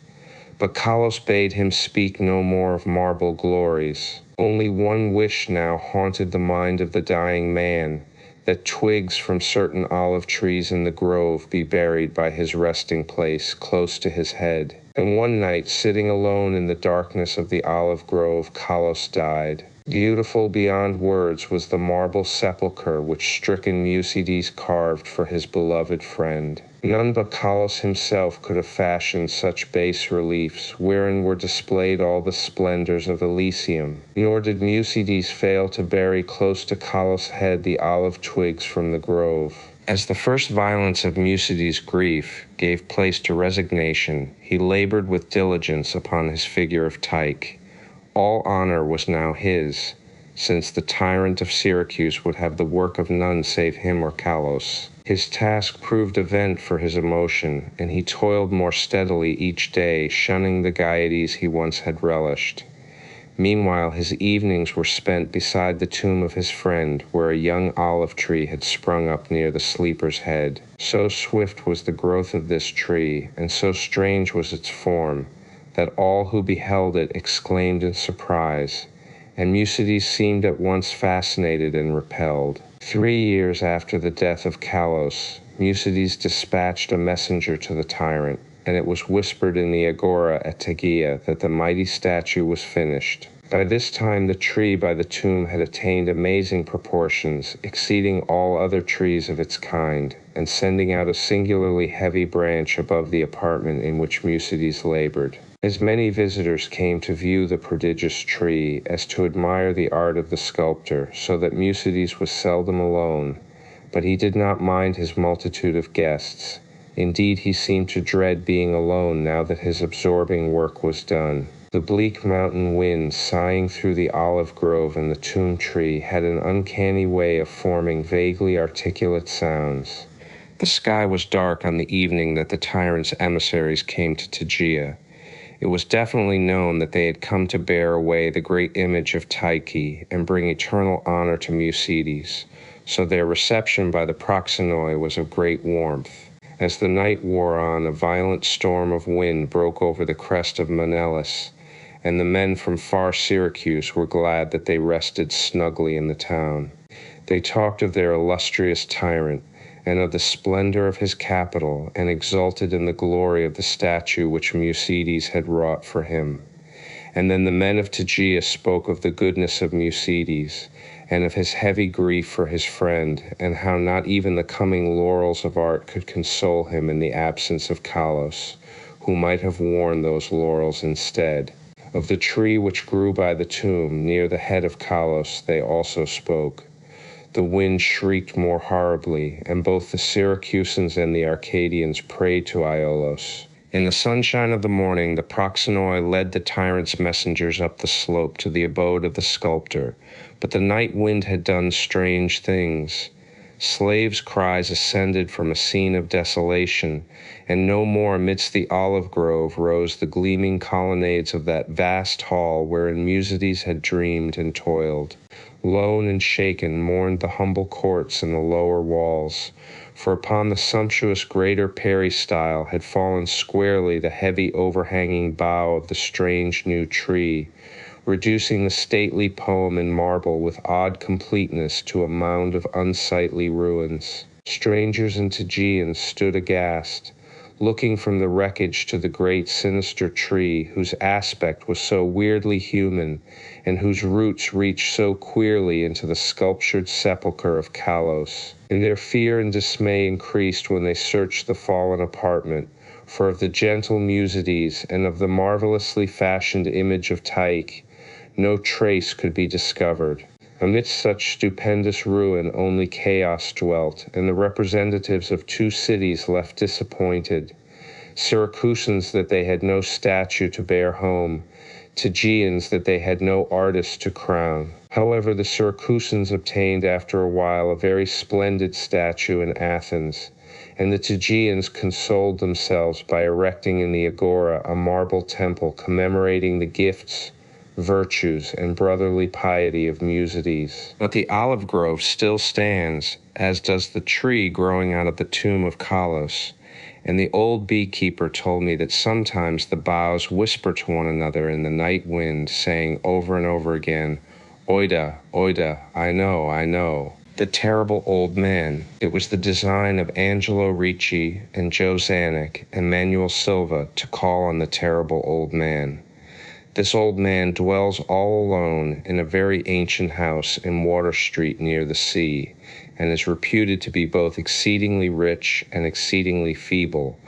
But Kalos bade him speak no more of marble glories. Only one wish now haunted the mind of the dying man, that twigs from certain olive trees in the grove be buried by his resting place close to his head. And one night, sitting alone in the darkness of the olive grove, Kalos died. Beautiful beyond words was the marble sepulchre which stricken Mucides carved for his beloved friend. None but Kalos himself could have fashioned such bas reliefs, wherein were displayed all the splendors of Elysium. Nor did Mucides fail to bury close to Kalos' head the olive twigs from the grove. As the first violence of Mucides' grief gave place to resignation, he labored with diligence upon his figure of Tyche. All honor was now his, since the tyrant of Syracuse would have the work of none save him or Kalos. His task proved a vent for his emotion, and he toiled more steadily each day, shunning the gaieties he once had relished. Meanwhile, his evenings were spent beside the tomb of his friend, where a young olive tree had sprung up near the sleeper's head. So swift was the growth of this tree, and so strange was its form, that all who beheld it exclaimed in surprise, and Mucides seemed at once fascinated and repelled. 3 years after the death of Kalos, Mucides dispatched a messenger to the tyrant, and it was whispered in the agora at Tegea that the mighty statue was finished. By this time the tree by the tomb had attained amazing proportions, exceeding all other trees of its kind, and sending out a singularly heavy branch above the apartment in which Mucides labored. As many visitors came to view the prodigious tree as to admire the art of the sculptor, so that Mucides was seldom alone, but he did not mind his multitude of guests. Indeed, he seemed to dread being alone now that his absorbing work was done. The bleak mountain wind sighing through the olive grove and the tomb tree had an uncanny way of forming vaguely articulate sounds. The sky was dark on the evening that the tyrant's emissaries came to Tegea. It was definitely known that they had come to bear away the great image of Tyche and bring eternal honor to Mucides, so their reception by the proxenoi was of great warmth. As the night wore on, a violent storm of wind broke over the crest of Menelus, and the men from far Syracuse were glad that they rested snugly in the town. They talked of their illustrious tyrant, and of the splendor of his capital, and exulted in the glory of the statue which Mucides had wrought for him. And then the men of Tegea spoke of the goodness of Mucides, and of his heavy grief for his friend, and how not even the coming laurels of art could console him in the absence of Kalos, who might have worn those laurels instead. Of the tree which grew by the tomb, near the head of Kalos, they also spoke. The wind shrieked more horribly, and both the Syracusans and the Arcadians prayed to Aiolos. In the sunshine of the morning, the proxenoi led the tyrant's messengers up the slope to the abode of the sculptor, but the night wind had done strange things. Slaves' cries ascended from a scene of desolation, and no more amidst the olive grove rose the gleaming colonnades of that vast hall wherein Mucides had dreamed and toiled. Lone and shaken mourned the humble courts and the lower walls, for upon the sumptuous greater peristyle had fallen squarely the heavy overhanging bough of the strange new tree, reducing the stately poem in marble with odd completeness to a mound of unsightly ruins. Strangers and Tajians stood aghast, looking from the wreckage to the great sinister tree whose aspect was so weirdly human and whose roots reached so queerly into the sculptured sepulchre of Kalos. And their fear and dismay increased when they searched the fallen apartment, for of the gentle Musides and of the marvelously fashioned image of Tyche no trace could be discovered. Amidst such stupendous ruin only chaos dwelt, and the representatives of two cities left disappointed, Syracusans that they had no statue to bear home, Tajians that they had no artist to crown. However, the Syracusans obtained after a while a very splendid statue in Athens, and the Tajians consoled themselves by erecting in the agora a marble temple commemorating the gifts, virtues, and brotherly piety of Musides. But the olive grove still stands, as does the tree growing out of the tomb of Kalos, and the old beekeeper told me that sometimes the boughs whisper to one another in the night wind, saying over and over again, "Oida, Oida, I know, I know." The terrible old man. It was the design of Angelo Ricci and Joe Zanuck and Manuel Silva to call on the terrible old man. This old man dwells all alone in a very ancient house in Water Street near the sea, and is reputed to be both exceedingly rich and exceedingly feeble,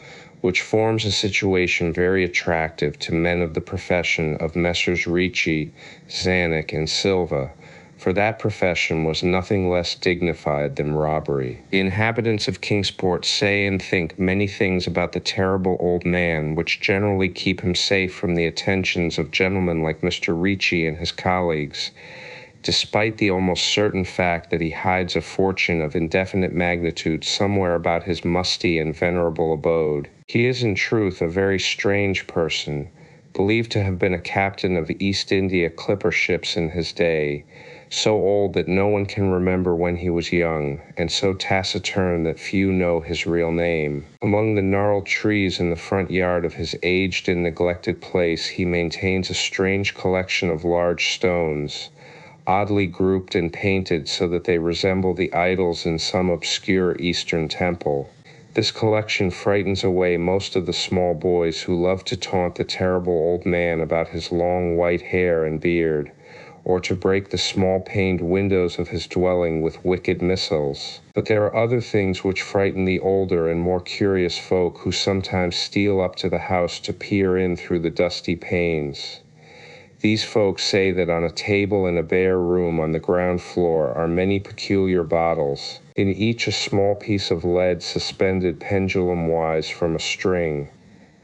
which forms a situation very attractive to men of the profession of Messrs. Ricci, Zanuck, and Silva, for that profession was nothing less dignified than robbery. The inhabitants of Kingsport say and think many things about the terrible old man, which generally keep him safe from the attentions of gentlemen like Mr. Ricci and his colleagues, despite the almost certain fact that he hides a fortune of indefinite magnitude somewhere about his musty and venerable abode. He is in truth a very strange person, believed to have been a captain of East India clipper ships in his day, so old that no one can remember when he was young, and so taciturn that few know his real name. Among the gnarled trees in the front yard of his aged and neglected place he maintains a strange collection of large stones, oddly grouped and painted so that they resemble the idols in some obscure Eastern temple. This collection frightens away most of the small boys who love to taunt the terrible old man about his long white hair and beard, or to break the small-paned windows of his dwelling with wicked missiles. But there are other things which frighten the older and more curious folk who sometimes steal up to the house to peer in through the dusty panes. These folks say that on a table in a bare room on the ground floor are many peculiar bottles, in each a small piece of lead suspended pendulum-wise from a string,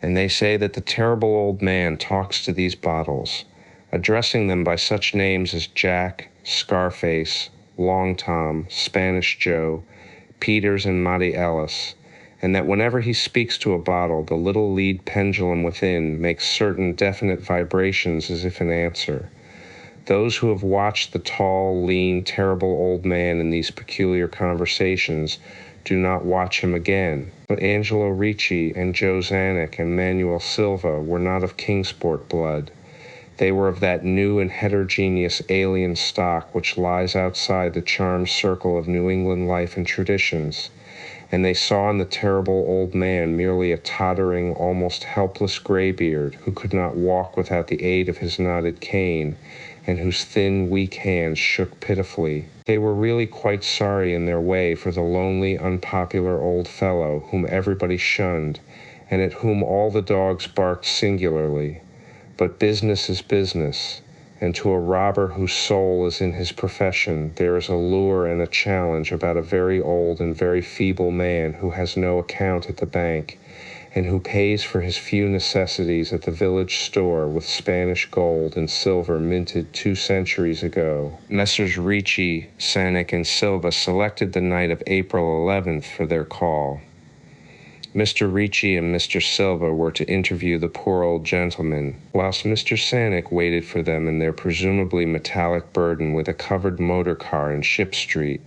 and they say that the terrible old man talks to these bottles, addressing them by such names as Jack, Scarface, Long Tom, Spanish Joe, Peters, and Matty Ellis, and that whenever he speaks to a bottle, the little lead pendulum within makes certain definite vibrations as if in answer. Those who have watched the tall, lean, terrible old man in these peculiar conversations do not watch him again. But Angelo Ricci and Joe Zanuck and Manuel Silva were not of Kingsport blood. They were of that new and heterogeneous alien stock which lies outside the charmed circle of New England life and traditions, and they saw in the terrible old man merely a tottering, almost helpless graybeard who could not walk without the aid of his knotted cane, and whose thin, weak hands shook pitifully. They were really quite sorry in their way for the lonely, unpopular old fellow whom everybody shunned, and at whom all the dogs barked singularly. But business is business, and to a robber whose soul is in his profession, there is a lure and a challenge about a very old and very feeble man who has no account at the bank, and who pays for his few necessities at the village store with Spanish gold and silver minted 2 centuries ago. Messrs. Ricci, Zanuck, and Silva selected the night of April 11th for their call. Mr. Ricci and Mr. Silva were to interview the poor old gentleman, whilst Mr. Zanuck waited for them in their presumably metallic burden with a covered motor car in Ship Street.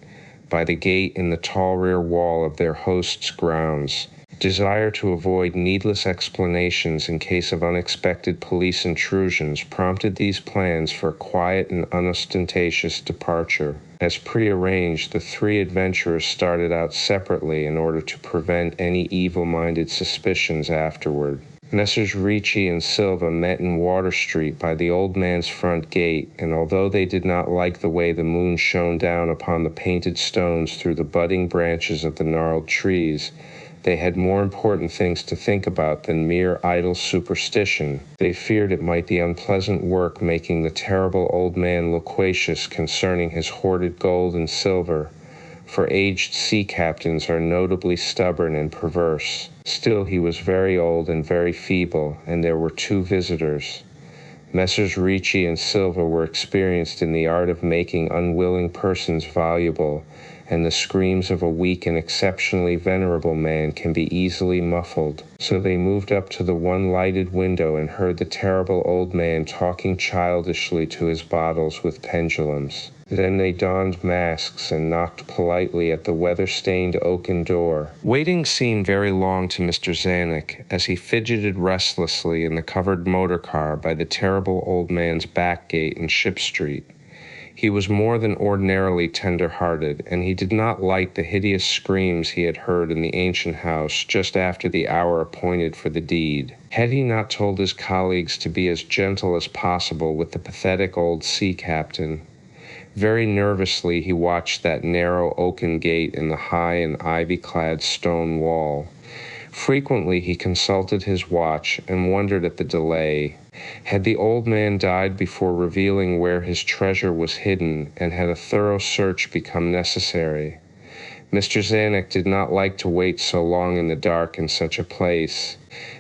by the gate in the tall rear wall of their host's grounds. Desire to avoid needless explanations in case of unexpected police intrusions prompted these plans for a quiet and unostentatious departure. As prearranged, the three adventurers started out separately in order to prevent any evil-minded suspicions afterward. Messrs. Ricci and Silva met in Water Street by the old man's front gate, and although they did not like the way the moon shone down upon the painted stones through the budding branches of the gnarled trees, they had more important things to think about than mere idle superstition. They feared it might be unpleasant work making the terrible old man loquacious concerning his hoarded gold and silver, for aged sea captains are notably stubborn and perverse. Still, he was very old and very feeble, and there were two visitors. Messrs. Ricci and Silva were experienced in the art of making unwilling persons voluble, and the screams of a weak and exceptionally venerable man can be easily muffled. So they moved up to the one lighted window and heard the terrible old man talking childishly to his bottles with pendulums. Then they donned masks and knocked politely at the weather-stained oaken door. Waiting seemed very long to Mr. Zanuck as he fidgeted restlessly in the covered motor car by the terrible old man's back gate in Ship Street. He was more than ordinarily tender-hearted, and he did not like the hideous screams he had heard in the ancient house just after the hour appointed for the deed. Had he not told his colleagues to be as gentle as possible with the pathetic old sea captain? Very nervously he watched that narrow oaken gate in the high and ivy-clad stone wall. Frequently he consulted his watch and wondered at the delay. Had the old man died before revealing where his treasure was hidden, and had a thorough search become necessary? Mr. Zanuck did not like to wait so long in the dark in such a place.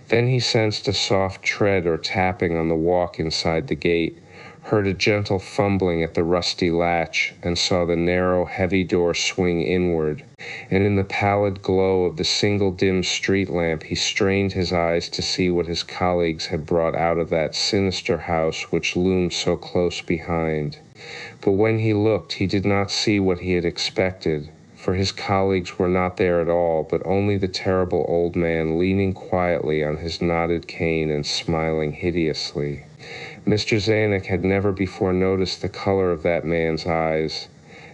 Then he sensed a soft tread or tapping on the walk inside the gate, heard a gentle fumbling at the rusty latch, and saw the narrow, heavy door swing inward. And in the pallid glow of the single dim street lamp he strained his eyes to see what his colleagues had brought out of that sinister house which loomed so close behind. But when he looked, he did not see what he had expected, for his colleagues were not there at all, but only the terrible old man leaning quietly on his knotted cane and smiling hideously. Mr. Zanuck had never before noticed the color of that man's eyes.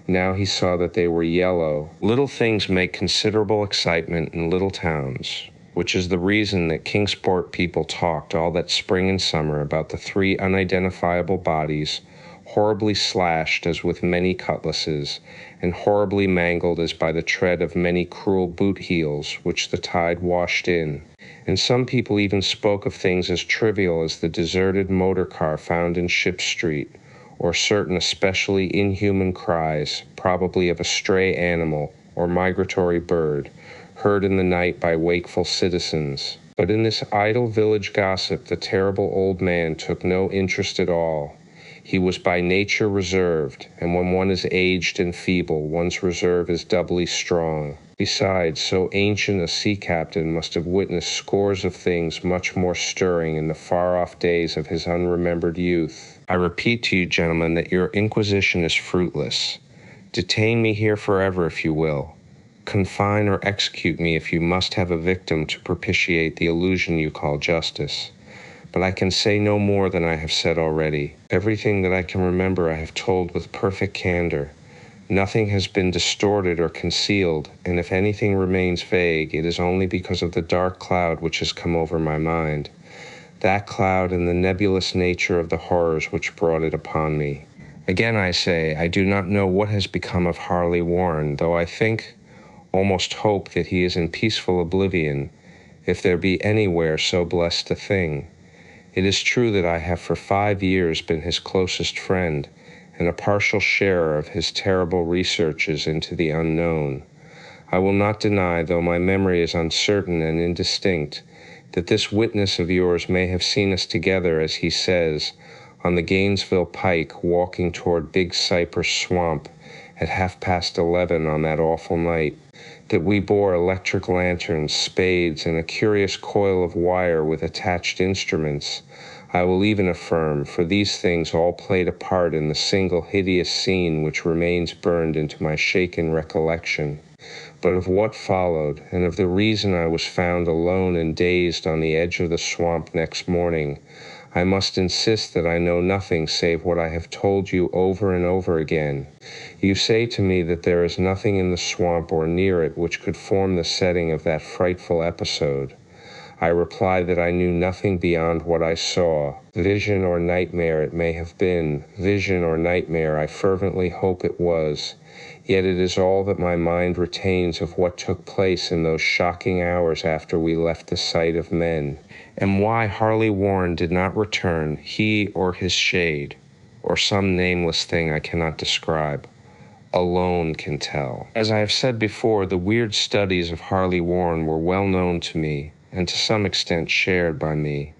Now he saw that they were yellow. Little things make considerable excitement in little towns, which is the reason that Kingsport people talked all that spring and summer about the three unidentifiable bodies, horribly slashed as with many cutlasses, and horribly mangled as by the tread of many cruel boot heels which the tide washed in. And some people even spoke of things as trivial as the deserted motor car found in Ship Street, or certain especially inhuman cries, probably of a stray animal or migratory bird, heard in the night by wakeful citizens. But in this idle village gossip the terrible old man took no interest at all. He was by nature reserved, and when one is aged and feeble, one's reserve is doubly strong. Besides, so ancient a sea captain must have witnessed scores of things much more stirring in the far-off days of his unremembered youth. I repeat to you, gentlemen, that your inquisition is fruitless. Detain me here forever if you will. Confine or execute me if you must have a victim to propitiate the illusion you call justice. But I can say no more than I have said already. Everything that I can remember I have told with perfect candor. Nothing has been distorted or concealed, and if anything remains vague, it is only because of the dark cloud which has come over my mind. That cloud and the nebulous nature of the horrors which brought it upon me. Again I say, I do not know what has become of Harley Warren, though I think, almost hope, that he is in peaceful oblivion, if there be anywhere so blessed a thing. It is true that I have for 5 years been his closest friend, and a partial sharer of his terrible researches into the unknown. I will not deny, though my memory is uncertain and indistinct, that this witness of yours may have seen us together, as he says, on the Gainesville Pike, walking toward Big Cypress Swamp at 11:30 on that awful night, that we bore electric lanterns, spades, and a curious coil of wire with attached instruments, I will even affirm, for these things all played a part in the single hideous scene which remains burned into my shaken recollection. But of what followed, and of the reason I was found alone and dazed on the edge of the swamp next morning, I must insist that I know nothing save what I have told you over and over again. You say to me that there is nothing in the swamp or near it which could form the setting of that frightful episode. I reply that I knew nothing beyond what I saw. Vision or nightmare it may have been. Vision or nightmare I fervently hope it was. Yet it is all that my mind retains of what took place in those shocking hours after we left the sight of men. And why Harley Warren did not return, he or his shade, or some nameless thing I cannot describe, alone can tell. As I have said before, the weird studies of Harley Warren were well known to me, and to some extent shared by me.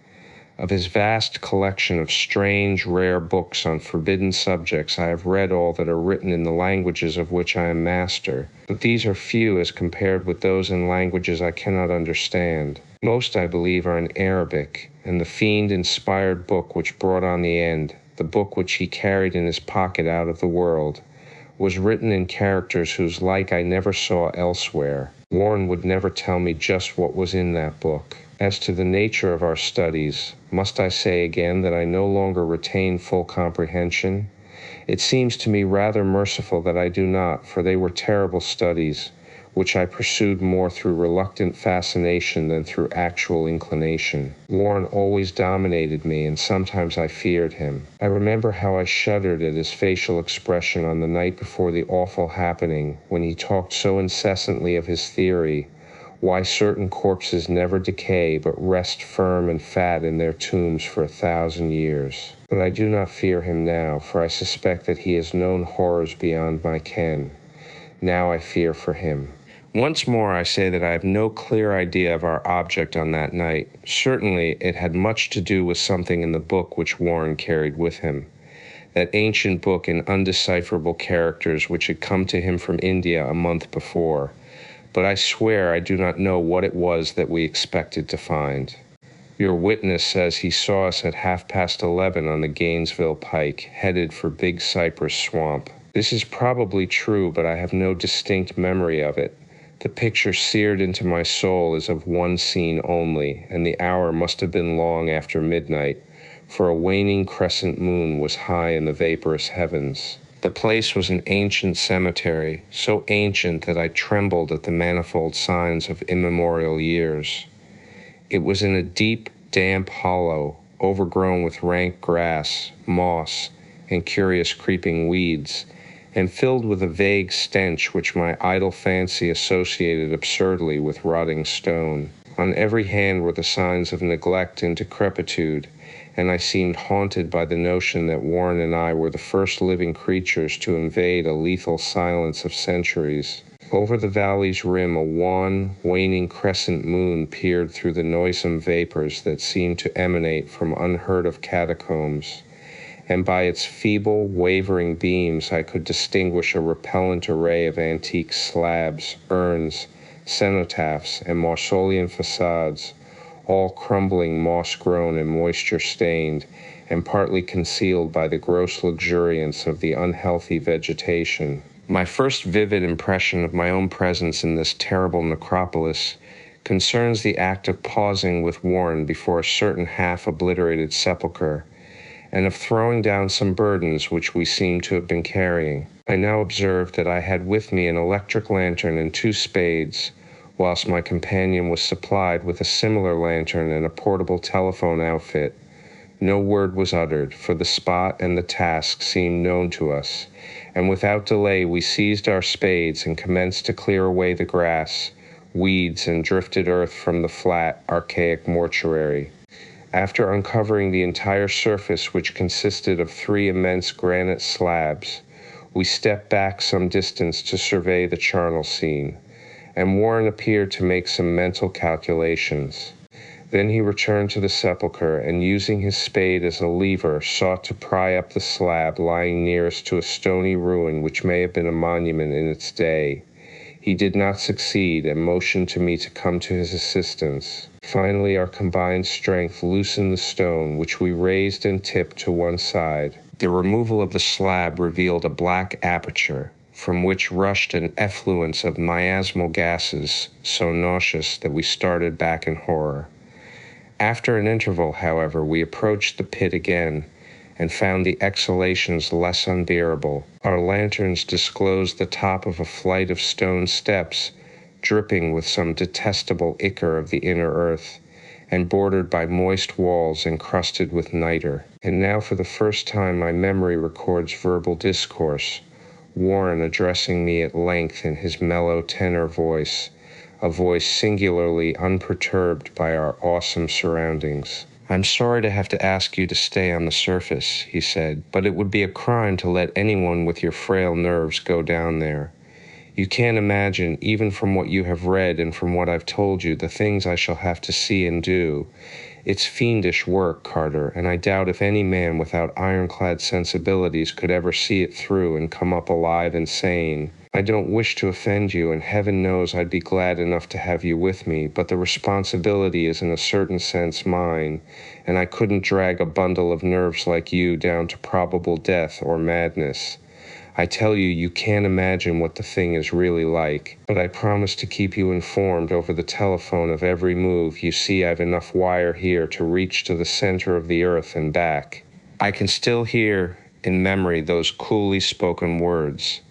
Of his vast collection of strange, rare books on forbidden subjects, I have read all that are written in the languages of which I am master, but these are few as compared with those in languages I cannot understand. Most, I believe, are in Arabic, and the fiend-inspired book which brought on the end, the book which he carried in his pocket out of the world, was written in characters whose like I never saw elsewhere. Warren would never tell me just what was in that book. As to the nature of our studies, must I say again that I no longer retain full comprehension? It seems to me rather merciful that I do not, for they were terrible studies, which I pursued more through reluctant fascination than through actual inclination. Warren always dominated me, and sometimes I feared him. I remember how I shuddered at his facial expression on the night before the awful happening, when he talked so incessantly of his theory, why certain corpses never decay but rest firm and fat in their tombs for 1,000 years. But I do not fear him now, for I suspect that he has known horrors beyond my ken. Now I fear for him. Once more I say that I have no clear idea of our object on that night. Certainly it had much to do with something in the book which Warren carried with him, that ancient book in undecipherable characters which had come to him from India a month before. But I swear I do not know what it was that we expected to find. Your witness says he saw us at 11:30 on the Gainesville Pike, headed for Big Cypress Swamp. This is probably true, but I have no distinct memory of it. The picture seared into my soul is of one scene only, and the hour must have been long after midnight, for a waning crescent moon was high in the vaporous heavens. The place was an ancient cemetery, so ancient that I trembled at the manifold signs of immemorial years. It was in a deep, damp hollow, overgrown with rank grass, moss, and curious creeping weeds, and filled with a vague stench which my idle fancy associated absurdly with rotting stone. On every hand were the signs of neglect and decrepitude, and I seemed haunted by the notion that Warren and I were the first living creatures to invade a lethal silence of centuries. Over the valley's rim a wan, waning crescent moon peered through the noisome vapors that seemed to emanate from unheard-of catacombs, and by its feeble, wavering beams I could distinguish a repellent array of antique slabs, urns, cenotaphs, and mausolean facades, all crumbling, moss-grown, and moisture-stained, and partly concealed by the gross luxuriance of the unhealthy vegetation. My first vivid impression of my own presence in this terrible necropolis concerns the act of pausing with Warren before a certain half-obliterated sepulchre, and of throwing down some burdens which we seemed to have been carrying. I now observed that I had with me an electric lantern and 2 spades, whilst my companion was supplied with a similar lantern and a portable telephone outfit. No word was uttered, for the spot and the task seemed known to us, and without delay we seized our spades and commenced to clear away the grass, weeds, and drifted earth from the flat, archaic mortuary. After uncovering the entire surface, which consisted of 3 immense granite slabs, we stepped back some distance to survey the charnel scene, and Warren appeared to make some mental calculations. Then he returned to the sepulchre, and using his spade as a lever, sought to pry up the slab lying nearest to a stony ruin which may have been a monument in its day. He did not succeed and motioned to me to come to his assistance. Finally, our combined strength loosened the stone, which we raised and tipped to one side. The removal of the slab revealed a black aperture, from which rushed an effluence of miasmal gases so nauseous that we started back in horror. After an interval, however, we approached the pit again and found the exhalations less unbearable. Our lanterns disclosed the top of a flight of stone steps, dripping with some detestable ichor of the inner earth, and bordered by moist walls encrusted with niter. And now for the first time my memory records verbal discourse, Warren addressing me at length in his mellow tenor voice, a voice singularly unperturbed by our awesome surroundings. "I'm sorry to have to ask you to stay on the surface," he said, "but it would be a crime to let anyone with your frail nerves go down there. You can't imagine, even from what you have read and from what I've told you, the things I shall have to see and do. It's fiendish work, Carter, and I doubt if any man without ironclad sensibilities could ever see it through and come up alive and sane. I don't wish to offend you, and heaven knows I'd be glad enough to have you with me, but the responsibility is in a certain sense mine, and I couldn't drag a bundle of nerves like you down to probable death or madness. I tell you, you can't imagine what the thing is really like, but I promise to keep you informed over the telephone of every move. You see, I've enough wire here to reach to the center of the earth and back." I can still hear in memory those coolly spoken words,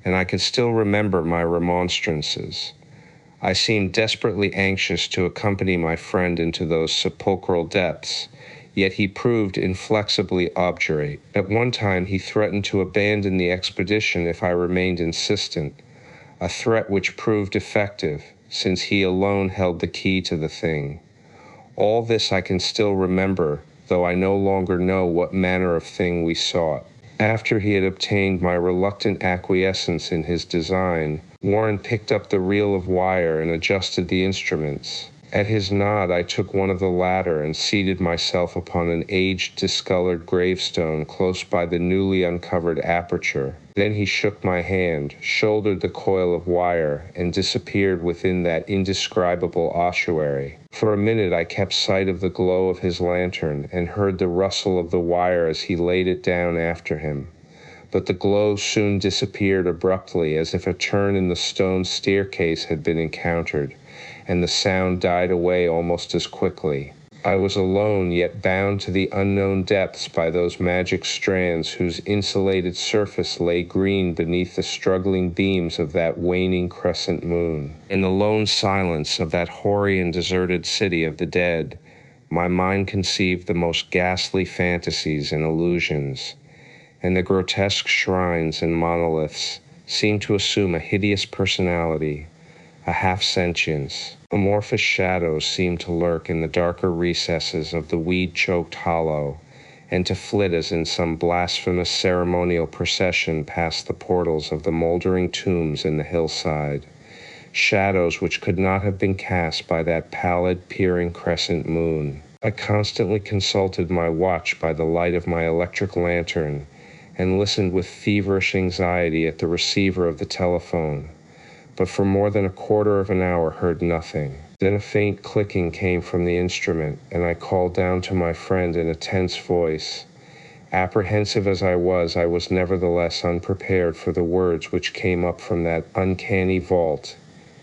and I can still remember my remonstrances. I seemed desperately anxious to accompany my friend into those sepulchral depths, yet he proved inflexibly obdurate. At one time he threatened to abandon the expedition if I remained insistent, a threat which proved effective, since he alone held the key to the thing. All this I can still remember, though I no longer know what manner of thing we sought. After he had obtained my reluctant acquiescence in his design, Warren picked up the reel of wire and adjusted the instruments. At his nod, I took one of the latter and seated myself upon an aged, discolored gravestone close by the newly uncovered aperture. Then he shook my hand, shouldered the coil of wire, and disappeared within that indescribable ossuary. For a minute I kept sight of the glow of his lantern and heard the rustle of the wire as he laid it down after him. But the glow soon disappeared abruptly, as if a turn in the stone staircase had been encountered, and the sound died away almost as quickly. I was alone, yet bound to the unknown depths by those magic strands whose insulated surface lay green beneath the struggling beams of that waning crescent moon. In the lone silence of that hoary and deserted city of the dead, my mind conceived the most ghastly fantasies and illusions, and the grotesque shrines and monoliths seemed to assume a hideous personality, a half-sentience. Amorphous shadows seemed to lurk in the darker recesses of the weed-choked hollow, and to flit as in some blasphemous ceremonial procession past the portals of the moldering tombs in the hillside, shadows which could not have been cast by that pallid, peering crescent moon. I constantly consulted my watch by the light of my electric lantern, and listened with feverish anxiety at the receiver of the telephone, but for more than a quarter of an hour heard nothing. Then a faint clicking came from the instrument, and I called down to my friend in a tense voice. Apprehensive as I was nevertheless unprepared for the words which came up from that uncanny vault,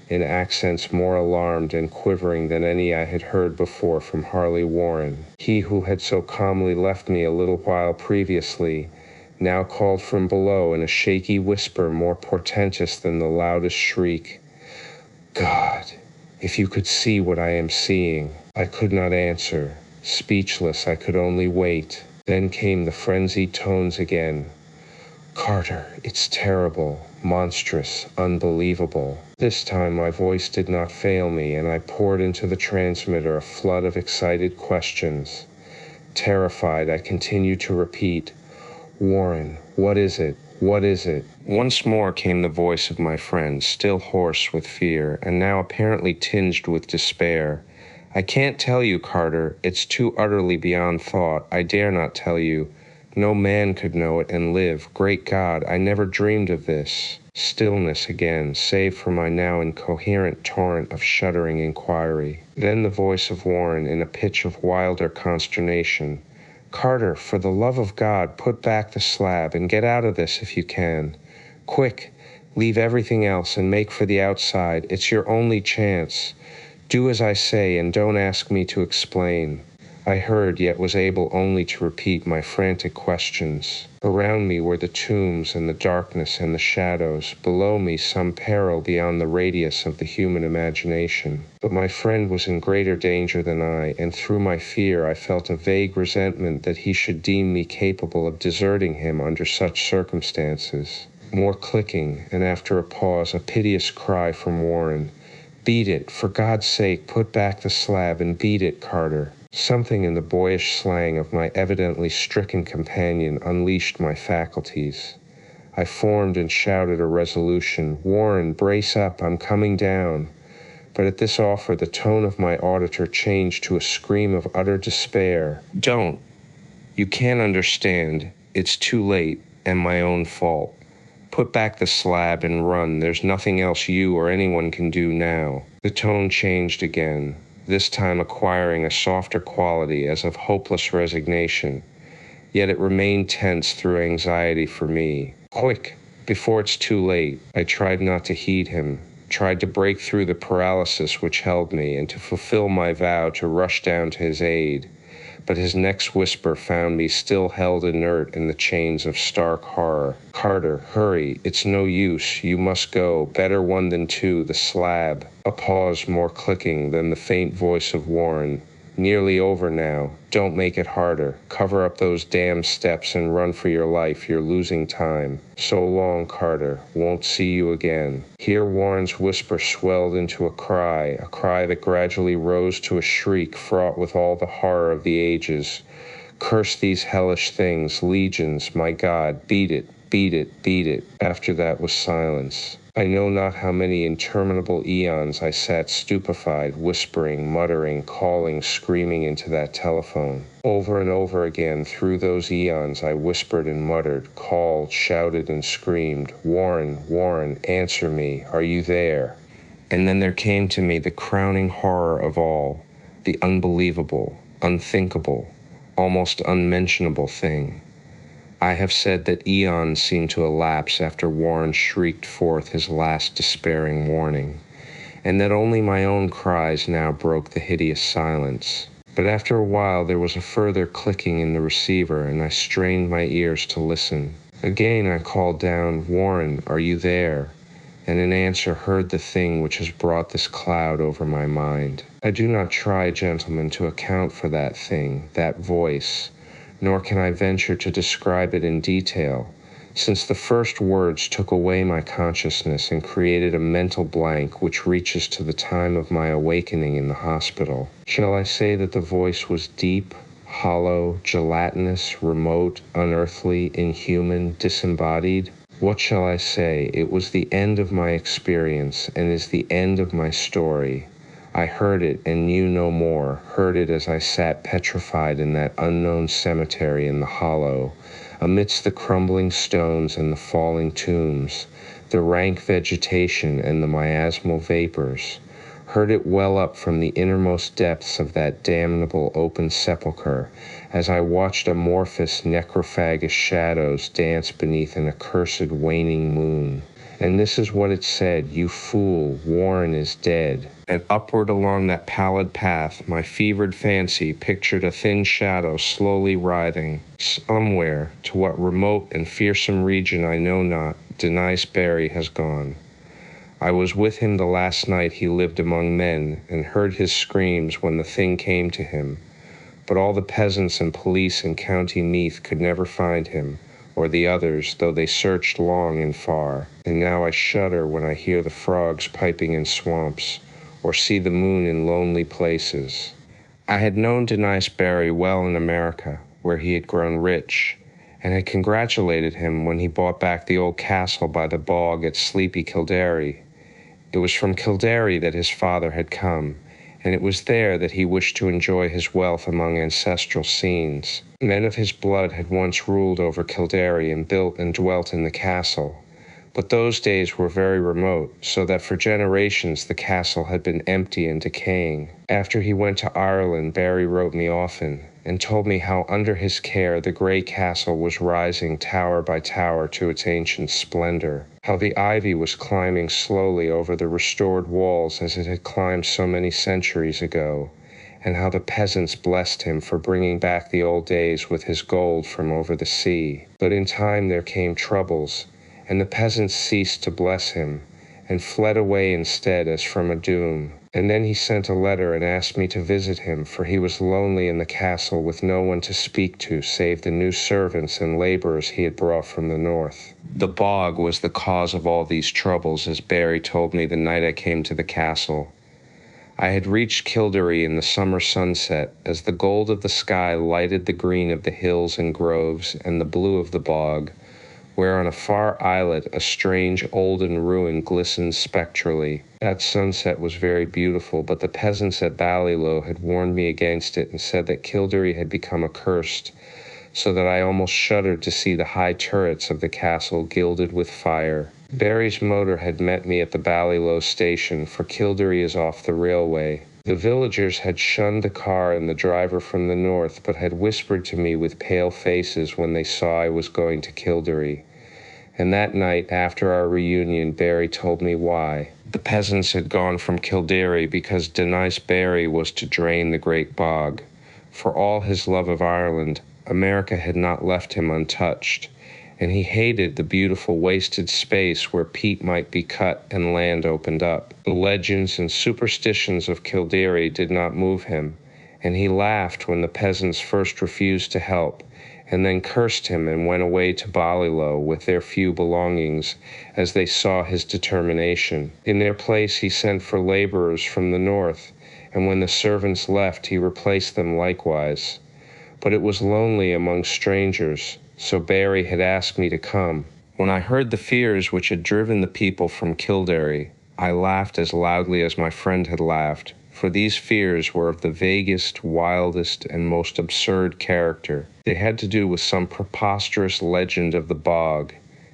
in accents more alarmed and quivering than any I had heard before from Harley Warren. He who had so calmly left me a little while previously now called from below in a shaky whisper more portentous than the loudest shriek. "God, if you could see what I am seeing." I could not answer. Speechless, I could only wait. Then came the frenzied tones again. "Carter, it's terrible, monstrous, unbelievable." This time my voice did not fail me, and I poured into the transmitter a flood of excited questions. Terrified, I continued to repeat, "Warren, what is it? What is it?" Once more came the voice of my friend, still hoarse with fear, and now apparently tinged with despair. "I can't tell you, Carter. It's too utterly beyond thought. I dare not tell you. No man could know it and live. Great God, I never dreamed of this." Stillness again, save for my now incoherent torrent of shuddering inquiry. Then the voice of Warren in a pitch of wilder consternation. "Carter, for the love of God, put back the slab and get out of this if you can. Quick, leave everything else and make for the outside. It's your only chance. Do as I say and don't ask me to explain." I heard, yet was able only to repeat my frantic questions. Around me were the tombs and the darkness and the shadows, below me some peril beyond the radius of the human imagination. But my friend was in greater danger than I, and through my fear I felt a vague resentment that he should deem me capable of deserting him under such circumstances. More clicking, and after a pause, a piteous cry from Warren. "Beat it! For God's sake, put back the slab and beat it, Carter." Something in the boyish slang of my evidently stricken companion unleashed my faculties. I formed and shouted a resolution. "Warren, brace up, I'm coming down." But at this offer, the tone of my auditor changed to a scream of utter despair. "Don't. You can't understand. It's too late, and my own fault. Put back the slab and run. There's nothing else you or anyone can do now." The tone changed again, this time acquiring a softer quality as of hopeless resignation, yet it remained tense through anxiety for me. "Quick, before it's too late." I tried not to heed him, tried to break through the paralysis which held me, and to fulfill my vow to rush down to his aid. But his next whisper found me still held inert in the chains of stark horror. "Carter, hurry, it's no use, you must go, better one than two, the slab." A pause more clicking than the faint voice of Warren. "Nearly over now, don't make it harder. Cover up those damn steps and run for your life, you're losing time. So long, Carter, won't see you again." Here Warren's whisper swelled into a cry that gradually rose to a shriek fraught with all the horror of the ages. "Curse these hellish things, legions, my God, beat it, beat it, beat it." After that was silence. I know not how many interminable eons I sat stupefied, whispering, muttering, calling, screaming into that telephone. Over and over again through those eons I whispered and muttered, called, shouted, and screamed, "Warren, Warren, answer me, are you there?" And then there came to me the crowning horror of all, the unbelievable, unthinkable, almost unmentionable thing. I have said that eons seemed to elapse after Warren shrieked forth his last despairing warning, and that only my own cries now broke the hideous silence. But after a while there was a further clicking in the receiver, and I strained my ears to listen. Again I called down, "Warren, are you there?" And in answer heard the thing which has brought this cloud over my mind. I do not try, gentlemen, to account for that thing, that voice, nor can I venture to describe it in detail, since the first words took away my consciousness and created a mental blank which reaches to the time of my awakening in the hospital. Shall I say that the voice was deep, hollow, gelatinous, remote, unearthly, inhuman, disembodied? What shall I say? It was the end of my experience and is the end of my story. I heard it and knew no more, heard it as I sat petrified in that unknown cemetery in the hollow, amidst the crumbling stones and the falling tombs, the rank vegetation and the miasmal vapors, heard it well up from the innermost depths of that damnable open sepulchre, as I watched amorphous necrophagous shadows dance beneath an accursed waning moon. And this is what it said: "You fool, Warren is dead." And upward along that pallid path, my fevered fancy pictured a thin shadow slowly writhing. Somewhere, to what remote and fearsome region I know not, Denise Barry has gone. I was with him the last night he lived among men, and heard his screams when the thing came to him. But all the peasants and police in County Meath could never find him, or the others, though they searched long and far. And now I shudder when I hear the frogs piping in swamps, or see the moon in lonely places. I had known Denise Barry well in America, where he had grown rich, and had congratulated him when he bought back the old castle by the bog at Sleepy Kildare. It was from Kildare that his father had come, and it was there that he wished to enjoy his wealth among ancestral scenes. Men of his blood had once ruled over Kildare and built and dwelt in the castle, But those days were very remote, so that for generations the castle had been empty and decaying. After he went to Ireland, Barry wrote me often, and told me how under his care the grey castle was rising tower by tower to its ancient splendor, how the ivy was climbing slowly over the restored walls as it had climbed so many centuries ago, and how the peasants blessed him for bringing back the old days with his gold from over the sea. But in time there came troubles, and the peasants ceased to bless him, and fled away instead as from a doom. And then he sent a letter and asked me to visit him, for he was lonely in the castle with no one to speak to save the new servants and laborers he had brought from the north. The bog was the cause of all these troubles, as Barry told me the night I came to the castle. I had reached Kildare in the summer sunset, as the gold of the sky lighted the green of the hills and groves and the blue of the bog, where on a far islet a strange olden ruin glistened spectrally. That sunset was very beautiful, but the peasants at Ballylough had warned me against it and said that Kildare had become accursed, so that I almost shuddered to see the high turrets of the castle gilded with fire. Barry's motor had met me at the Ballylough station, for Kildare is off the railway. The villagers had shunned the car and the driver from the north, but had whispered to me with pale faces when they saw I was going to Kildare. And that night, after our reunion, Barry told me why. The peasants had gone from Kildare because Denise Barry was to drain the great bog. For all his love of Ireland, America had not left him untouched, and he hated the beautiful wasted space where peat might be cut and land opened up. The legends and superstitions of Kildare did not move him, and he laughed when the peasants first refused to help, and then cursed him and went away to Ballylough with their few belongings, as they saw his determination. In their place he sent for laborers from the north, and when the servants left he replaced them likewise. But it was lonely among strangers, so Barry had asked me to come. When I heard the fears which had driven the people from Kildare, I laughed as loudly as my friend had laughed, for these fears were of the vaguest, wildest, and most absurd character. They had to do with some preposterous legend of the bog,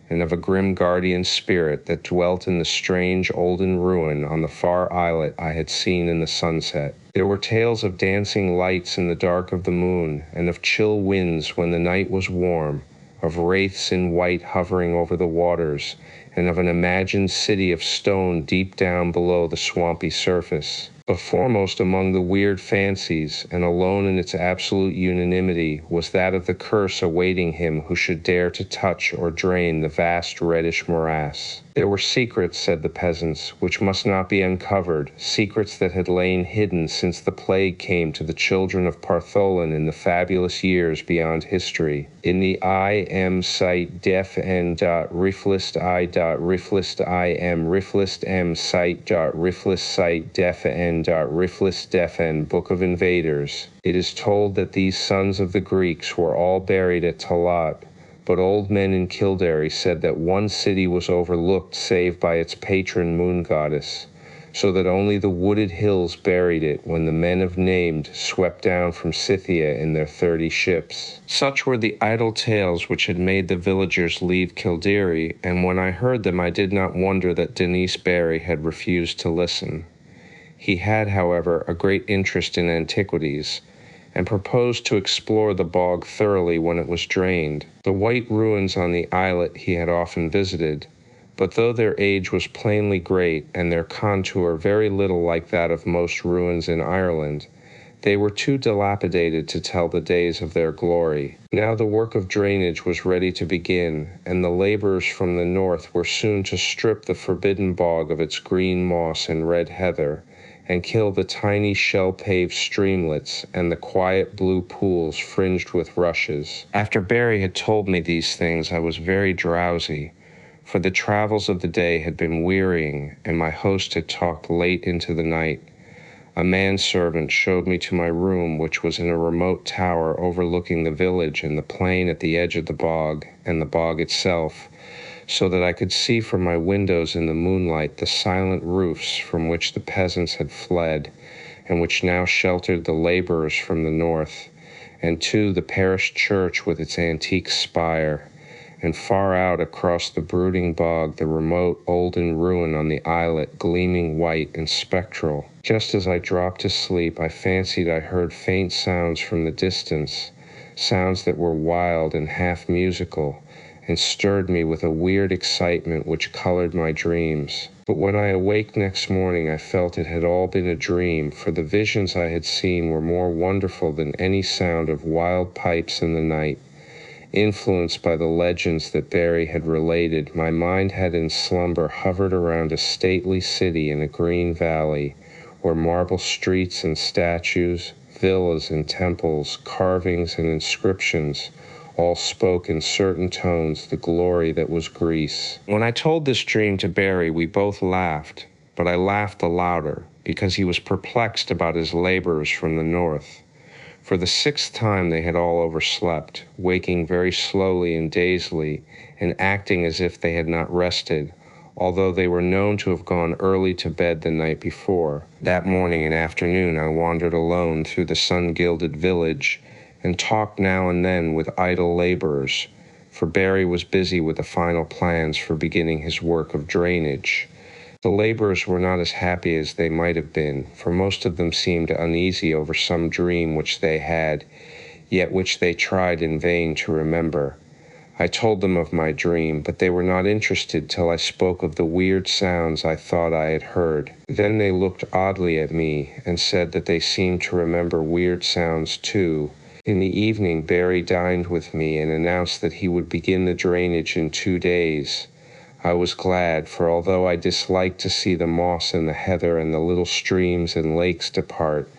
and of a grim guardian spirit that dwelt in the strange olden ruin on the far islet I had seen in the sunset. There were tales of dancing lights in the dark of the moon, and of chill winds when the night was warm, of wraiths in white hovering over the waters, and of an imagined city of stone deep down below the swampy surface. But foremost among the weird fancies, and alone in its absolute unanimity, was that of the curse awaiting him who should dare to touch or drain the vast reddish morass. There were secrets, said the peasants, which must not be uncovered, secrets that had lain hidden since the plague came to the children of Partholin in the fabulous years beyond history. In the I.M. site def.n.riflist.i.riflist.im riflist.m site.riflist def.n.riflist.def.n Book of Invaders, it is told that these sons of the Greeks were all buried at Talat, but old men in Kildare said that one city was overlooked save by its patron moon goddess, so that only the wooded hills buried it when the men of Named swept down from Scythia in their 30 ships. Such were the idle tales which had made the villagers leave Kildare, and when I heard them I did not wonder that Denise Barry had refused to listen. He had, however, a great interest in antiquities, and proposed to explore the bog thoroughly when it was drained. The white ruins on the islet he had often visited, but though their age was plainly great and their contour very little like that of most ruins in Ireland, they were too dilapidated to tell the days of their glory. Now the work of drainage was ready to begin, and the laborers from the north were soon to strip the forbidden bog of its green moss and red heather, and kill the tiny shell-paved streamlets and the quiet blue pools fringed with rushes. After Barry had told me these things, I was very drowsy, for the travels of the day had been wearying, and my host had talked late into the night. A manservant showed me to my room, which was in a remote tower overlooking the village and the plain at the edge of the bog, and the bog itself, so that I could see from my windows in the moonlight the silent roofs from which the peasants had fled, and which now sheltered the laborers from the north, and too the parish church with its antique spire, and far out across the brooding bog, the remote olden ruin on the islet, gleaming white and spectral. Just as I dropped to sleep, I fancied I heard faint sounds from the distance, sounds that were wild and half musical, and stirred me with a weird excitement which colored my dreams. But when I awaked next morning, I felt it had all been a dream, for the visions I had seen were more wonderful than any sound of wild pipes in the night. Influenced by the legends that Barry had related, my mind had in slumber hovered around a stately city in a green valley, where marble streets and statues, villas and temples, carvings and inscriptions all spoke in certain tones the glory that was Greece. When I told this dream to Barry, we both laughed, but I laughed the louder because he was perplexed about his laborers from the north. For the 6th time they had all overslept, waking very slowly and dazedly, and acting as if they had not rested, although they were known to have gone early to bed the night before. That morning and afternoon I wandered alone through the sun-gilded village, and talked now and then with idle laborers, for Barry was busy with the final plans for beginning his work of drainage. The laborers were not as happy as they might have been, for most of them seemed uneasy over some dream which they had, yet which they tried in vain to remember. I told them of my dream, but they were not interested till I spoke of the weird sounds I thought I had heard. Then they looked oddly at me and said that they seemed to remember weird sounds too. In the evening, Barry dined with me and announced that he would begin the drainage in 2 days. I was glad, for although I disliked to see the moss and the heather and the little streams and lakes depart,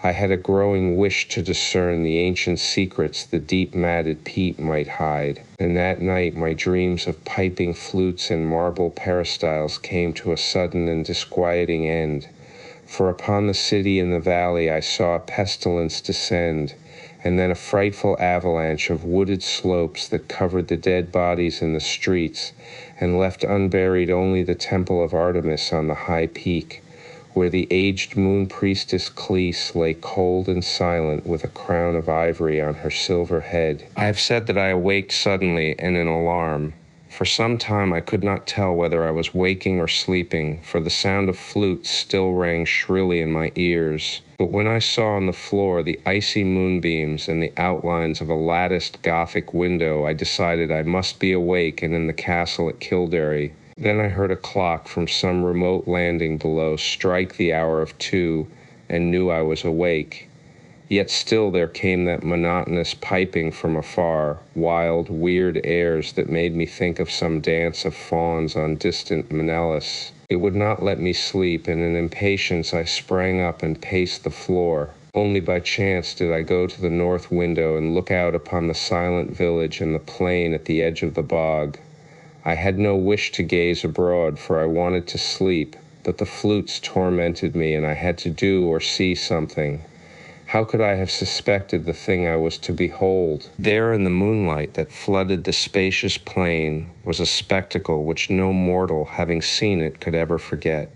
I had a growing wish to discern the ancient secrets the deep matted peat might hide. And that night my dreams of piping flutes and marble peristyles came to a sudden and disquieting end. For upon the city and the valley I saw a pestilence descend, and then a frightful avalanche of wooded slopes that covered the dead bodies in the streets, and left unburied only the temple of Artemis on the high peak, where the aged moon priestess Cleis lay cold and silent with a crown of ivory on her silver head. I have said that I awaked suddenly and in alarm. For some time I could not tell whether I was waking or sleeping, for the sound of flutes still rang shrilly in my ears. But when I saw on the floor the icy moonbeams and the outlines of a latticed Gothic window, I decided I must be awake and in the castle at Kildare. Then I heard a clock from some remote landing below strike the hour of 2, and knew I was awake. Yet still there came that monotonous piping from afar, wild, weird airs that made me think of some dance of fauns on distant Menelaus. It would not let me sleep, and in impatience I sprang up and paced the floor. Only by chance did I go to the north window and look out upon the silent village and the plain at the edge of the bog. I had no wish to gaze abroad, for I wanted to sleep, but the flutes tormented me, and I had to do or see something. How could I have suspected the thing I was to behold? There in the moonlight that flooded the spacious plain was a spectacle which no mortal, having seen it, could ever forget.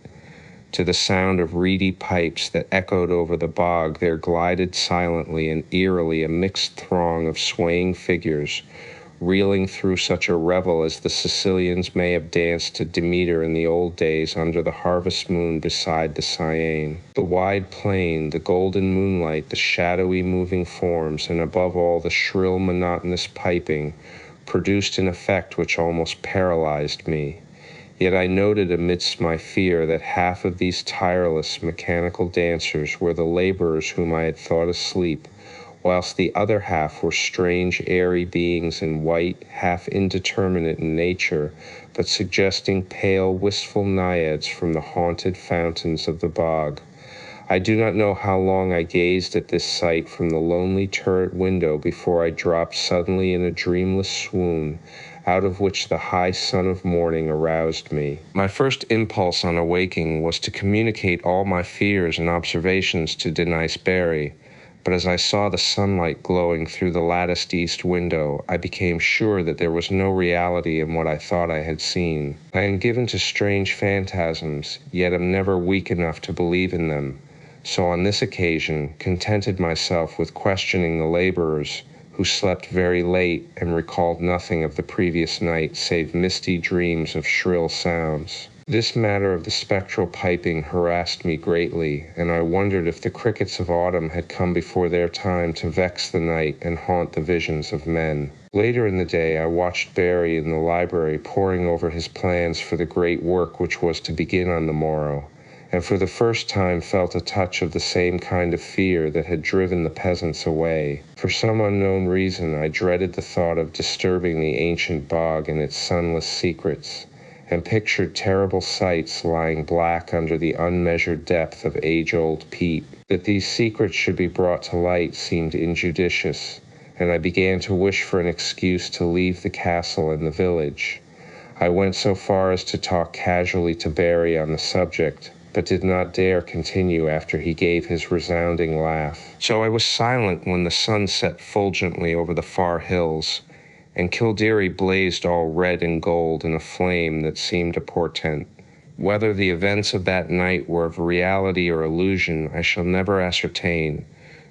To the sound of reedy pipes that echoed over the bog there glided silently and eerily a mixed throng of swaying figures, reeling through such a revel as the Sicilians may have danced to Demeter in the old days under the harvest moon beside the Cyane. The wide plain, the golden moonlight, the shadowy moving forms, and above all the shrill monotonous piping, produced an effect which almost paralyzed me. Yet I noted amidst my fear that half of these tireless mechanical dancers were the laborers whom I had thought asleep, whilst the other half were strange airy beings in white, half indeterminate in nature, but suggesting pale, wistful naiads from the haunted fountains of the bog. I do not know how long I gazed at this sight from the lonely turret window before I dropped suddenly in a dreamless swoon, out of which the high sun of morning aroused me. My first impulse on awaking was to communicate all my fears and observations to Denise Barry, but as I saw the sunlight glowing through the latticed east window, I became sure that there was no reality in what I thought I had seen. I am given to strange phantasms, yet am never weak enough to believe in them, so on this occasion contented myself with questioning the laborers, who slept very late and recalled nothing of the previous night save misty dreams of shrill sounds. This matter of the spectral piping harassed me greatly, and I wondered if the crickets of autumn had come before their time to vex the night and haunt the visions of men. Later in the day, I watched Barry in the library poring over his plans for the great work which was to begin on the morrow, and for the first time felt a touch of the same kind of fear that had driven the peasants away. For some unknown reason, I dreaded the thought of disturbing the ancient bog and its sunless secrets, and pictured terrible sights lying black under the unmeasured depth of age-old peat. That these secrets should be brought to light seemed injudicious, and I began to wish for an excuse to leave the castle and the village. I went so far as to talk casually to Barry on the subject, but did not dare continue after he gave his resounding laugh. So I was silent when the sun set fulgently over the far hills, and Kildare blazed all red and gold in a flame that seemed a portent. Whether the events of that night were of reality or illusion, I shall never ascertain.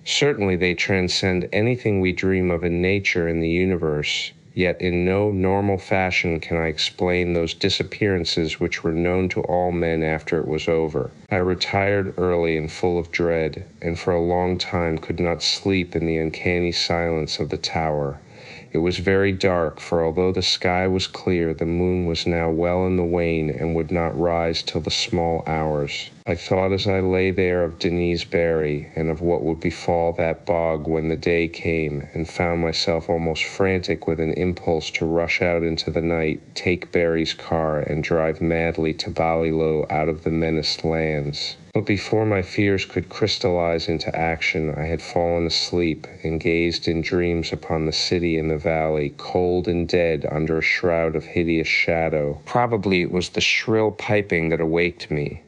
Certainly they transcend anything we dream of in nature and the universe, yet in no normal fashion can I explain those disappearances which were known to all men after it was over. I retired early and full of dread, and for a long time could not sleep in the uncanny silence of the tower. It was very dark, for although the sky was clear, the moon was now well in the wane and would not rise till the small hours. I thought as I lay there of Denise Barry, and of what would befall that bog when the day came, and found myself almost frantic with an impulse to rush out into the night, take Barry's car, and drive madly to Ballyloe out of the menaced lands. But before my fears could crystallize into action, I had fallen asleep and gazed in dreams upon the city in the valley, cold and dead under a shroud of hideous shadow. Probably it was the shrill piping that awaked me.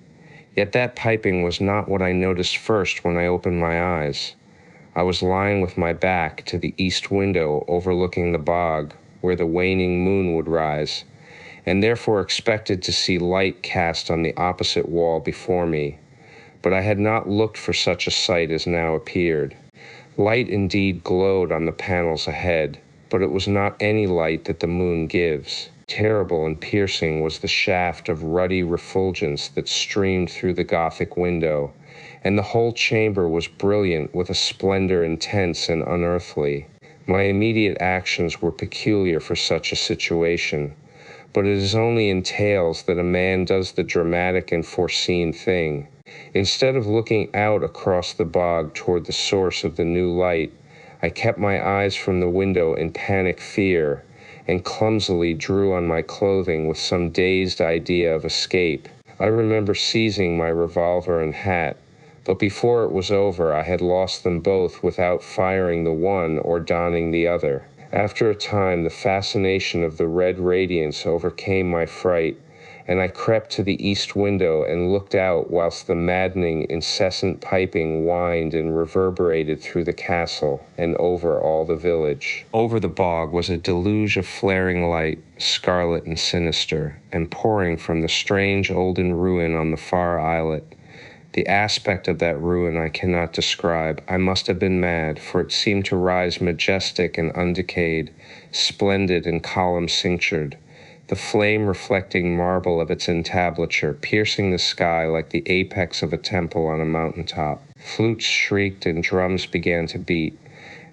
Yet that piping was not what I noticed first when I opened my eyes. I was lying with my back to the east window overlooking the bog, where the waning moon would rise, and therefore expected to see light cast on the opposite wall before me. But I had not looked for such a sight as now appeared. Light indeed glowed on the panels ahead, but it was not any light that the moon gives. Terrible and piercing was the shaft of ruddy refulgence that streamed through the Gothic window, and the whole chamber was brilliant with a splendor intense and unearthly. My immediate actions were peculiar for such a situation, but it is only in tales that a man does the dramatic and foreseen thing. Instead of looking out across the bog toward the source of the new light, I kept my eyes from the window in panic fear, and clumsily drew on my clothing with some dazed idea of escape. I remember seizing my revolver and hat, but before it was over I had lost them both without firing the one or donning the other. After a time, the fascination of the red radiance overcame my fright, and I crept to the east window and looked out whilst the maddening, incessant piping whined and reverberated through the castle and over all the village. Over the bog was a deluge of flaring light, scarlet and sinister, and pouring from the strange olden ruin on the far islet. The aspect of that ruin I cannot describe. I must have been mad, for it seemed to rise majestic and undecayed, splendid and column-cinctured, the flame reflecting marble of its entablature, piercing the sky like the apex of a temple on a mountaintop. Flutes shrieked and drums began to beat,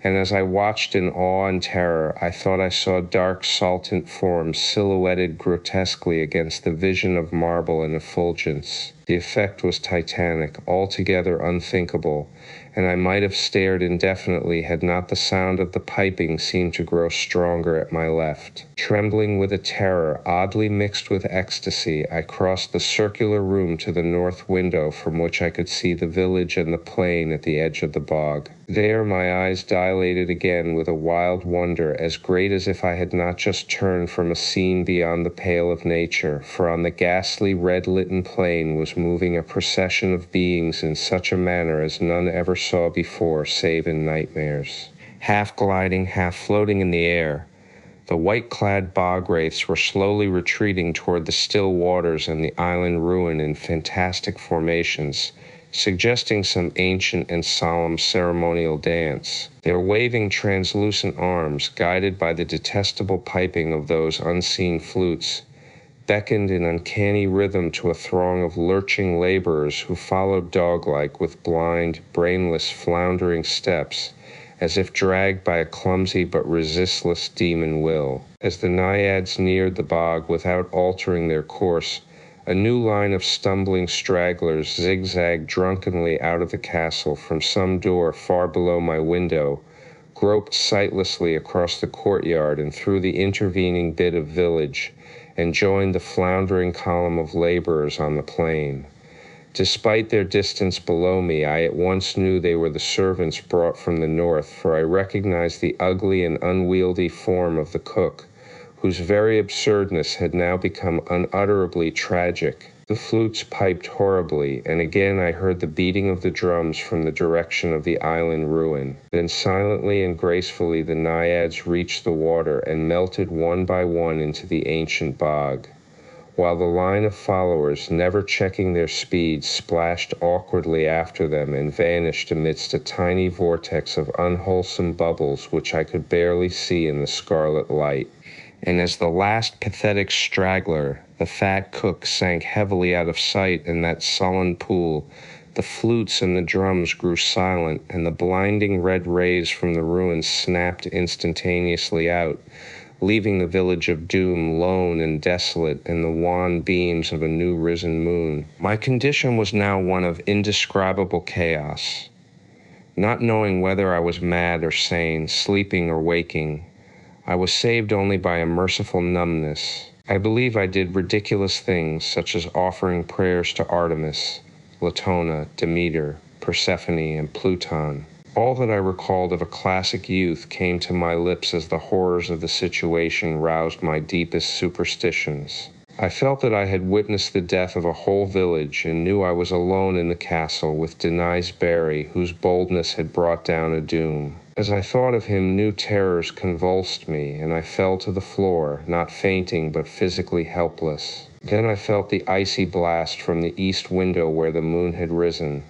and as I watched in awe and terror, I thought I saw dark, saltant forms silhouetted grotesquely against the vision of marble and effulgence. The effect was titanic, altogether unthinkable, and I might have stared indefinitely had not the sound of the piping seemed to grow stronger at my left. Trembling with a terror oddly mixed with ecstasy, I crossed the circular room to the north window from which I could see the village and the plain at the edge of the bog. There my eyes dilated again with a wild wonder as great as if I had not just turned from a scene beyond the pale of nature, for on the ghastly red-litten plain was moving a procession of beings in such a manner as none ever saw before save in nightmares. Half gliding, half floating in the air, the white-clad bog wraiths were slowly retreating toward the still waters and the island ruin in fantastic formations, suggesting some ancient and solemn ceremonial dance. Their waving translucent arms, guided by the detestable piping of those unseen flutes, beckoned in uncanny rhythm to a throng of lurching laborers who followed dog-like with blind, brainless, floundering steps, as if dragged by a clumsy but resistless demon will. As the naiads neared the bog without altering their course, a new line of stumbling stragglers zigzagged drunkenly out of the castle from some door far below my window, groped sightlessly across the courtyard and through the intervening bit of village, and joined the floundering column of laborers on the plain. Despite their distance below me, I at once knew they were the servants brought from the north, for I recognized the ugly and unwieldy form of the cook, whose very absurdness had now become unutterably tragic. The flutes piped horribly, and again I heard the beating of the drums from the direction of the island ruin. Then silently and gracefully the naiads reached the water and melted one by one into the ancient bog, while the line of followers, never checking their speed, splashed awkwardly after them and vanished amidst a tiny vortex of unwholesome bubbles which I could barely see in the scarlet light. And as the last pathetic straggler, the fat cook, sank heavily out of sight in that sullen pool, the flutes and the drums grew silent, and the blinding red rays from the ruins snapped instantaneously out, leaving the village of doom lone and desolate in the wan beams of a new risen moon. My condition was now one of indescribable chaos. Not knowing whether I was mad or sane, sleeping or waking, I was saved only by a merciful numbness. I believe I did ridiculous things, such as offering prayers to Artemis, Latona, Demeter, Persephone, and Pluton. All that I recalled of a classic youth came to my lips as the horrors of the situation roused my deepest superstitions. I felt that I had witnessed the death of a whole village and knew I was alone in the castle with Denise Barry, whose boldness had brought down a doom. As I thought of him, new terrors convulsed me, and I fell to the floor, not fainting but physically helpless. Then I felt the icy blast from the east window where the moon had risen,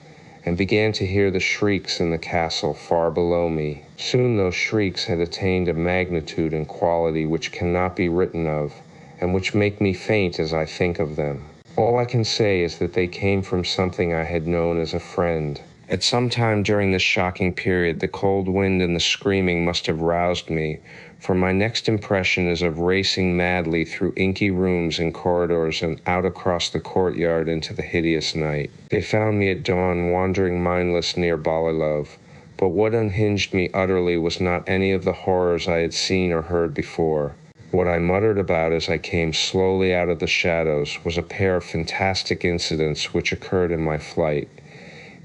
and began to hear the shrieks in the castle far below me. Soon those shrieks had attained a magnitude and quality which cannot be written of, and which make me faint as I think of them. All I can say is that they came from something I had known as a friend. At some time during this shocking period, the cold wind and the screaming must have roused me, for my next impression is of racing madly through inky rooms and corridors and out across the courtyard into the hideous night. They found me at dawn wandering mindless near Balilove, but what unhinged me utterly was not any of the horrors I had seen or heard before. What I muttered about as I came slowly out of the shadows was a pair of fantastic incidents which occurred in my flight.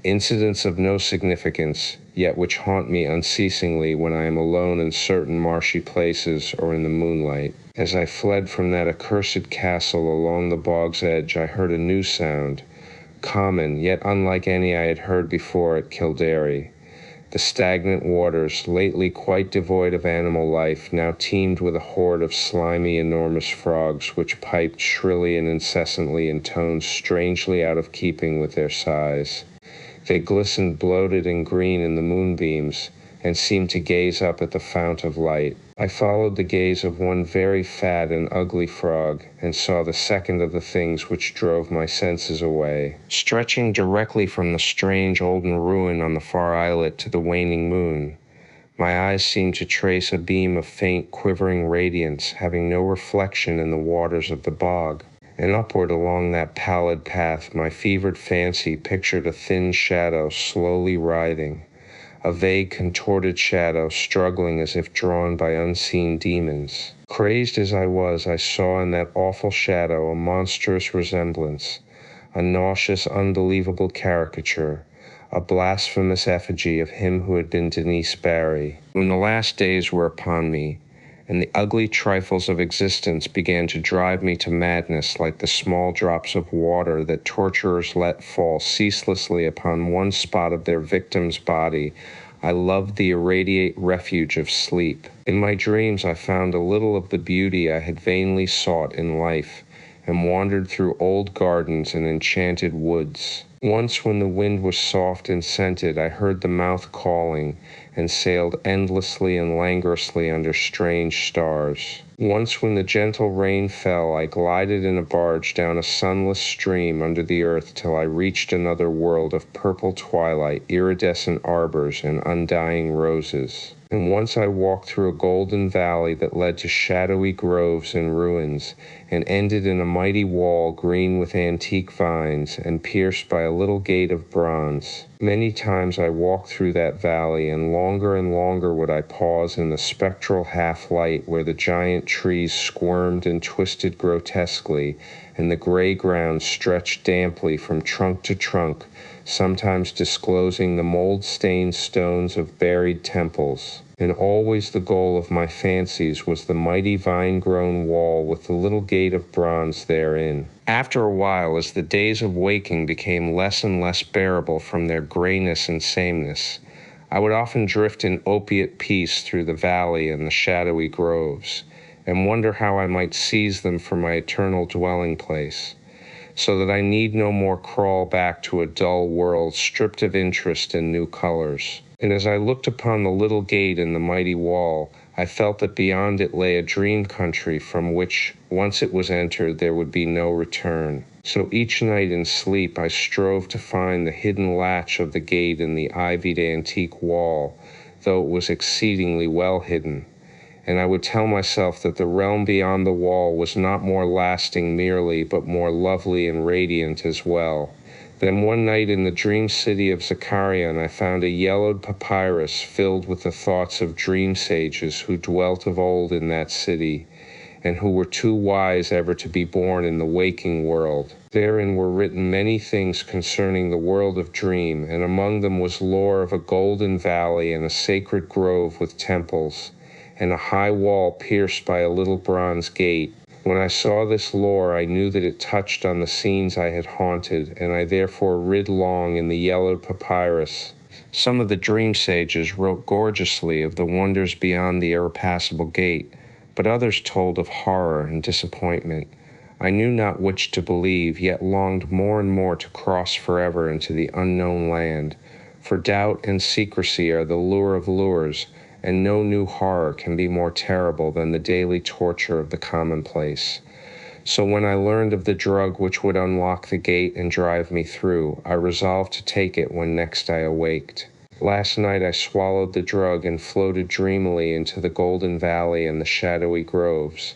Incidents of no significance, yet which haunt me unceasingly when I am alone in certain marshy places or in the moonlight. As I fled from that accursed castle along the bog's edge, I heard a new sound, common, yet unlike any I had heard before at Kildare. The stagnant waters, lately quite devoid of animal life, now teemed with a horde of slimy, enormous frogs which piped shrilly and incessantly in tones strangely out of keeping with their size. They glistened bloated and green in the moonbeams, and seemed to gaze up at the fount of light. I followed the gaze of one very fat and ugly frog, and saw the second of the things which drove my senses away. Stretching directly from the strange olden ruin on the far islet to the waning moon, my eyes seemed to trace a beam of faint, quivering radiance, having no reflection in the waters of the bog. And upward along that pallid path, my fevered fancy pictured a thin shadow slowly writhing, a vague contorted shadow struggling as if drawn by unseen demons. Crazed as I was, I saw in that awful shadow a monstrous resemblance, a nauseous, unbelievable caricature, a blasphemous effigy of him who had been Denise Barry. When the last days were upon me, and the ugly trifles of existence began to drive me to madness like the small drops of water that torturers let fall ceaselessly upon one spot of their victim's body, I loved the irradiate refuge of sleep. In my dreams I found a little of the beauty I had vainly sought in life, and wandered through old gardens and enchanted woods. Once when the wind was soft and scented, I heard the mouth calling, and sailed endlessly and languorously under strange stars. Once when the gentle rain fell, I glided in a barge down a sunless stream under the earth till I reached another world of purple twilight, iridescent arbors, and undying roses. And once I walked through a golden valley that led to shadowy groves and ruins, and ended in a mighty wall green with antique vines, and pierced by a little gate of bronze. Many times I walked through that valley, and longer would I pause in the spectral half-light where the giant trees squirmed and twisted grotesquely, and the gray ground stretched damply from trunk to trunk, sometimes disclosing the mold-stained stones of buried temples. And always the goal of my fancies was the mighty vine-grown wall with the little gate of bronze therein. After a while, as the days of waking became less and less bearable from their grayness and sameness, I would often drift in opiate peace through the valley and the shadowy groves, and wonder how I might seize them for my eternal dwelling place, so that I need no more crawl back to a dull world stripped of interest and new colors. And as I looked upon the little gate in the mighty wall, I felt that beyond it lay a dream country from which, once it was entered, there would be no return. So each night in sleep I strove to find the hidden latch of the gate in the ivied antique wall, though it was exceedingly well hidden. And I would tell myself that the realm beyond the wall was not more lasting merely, but more lovely and radiant as well. Then one night in the dream city of Zakarian I found a yellowed papyrus filled with the thoughts of dream sages who dwelt of old in that city, and who were too wise ever to be born in the waking world. Therein were written many things concerning the world of dream, and among them was lore of a golden valley and a sacred grove with temples, and a high wall pierced by a little bronze gate. When I saw this lore, I knew that it touched on the scenes I had haunted, and I therefore read long in the yellowed papyrus. Some of the dream sages wrote gorgeously of the wonders beyond the irrepassable gate, but others told of horror and disappointment. I knew not which to believe, yet longed more and more to cross forever into the unknown land, for doubt and secrecy are the lure of lures, and no new horror can be more terrible than the daily torture of the commonplace. So when I learned of the drug which would unlock the gate and drive me through, I resolved to take it when next I awaked. Last night I swallowed the drug and floated dreamily into the golden valley and the shadowy groves.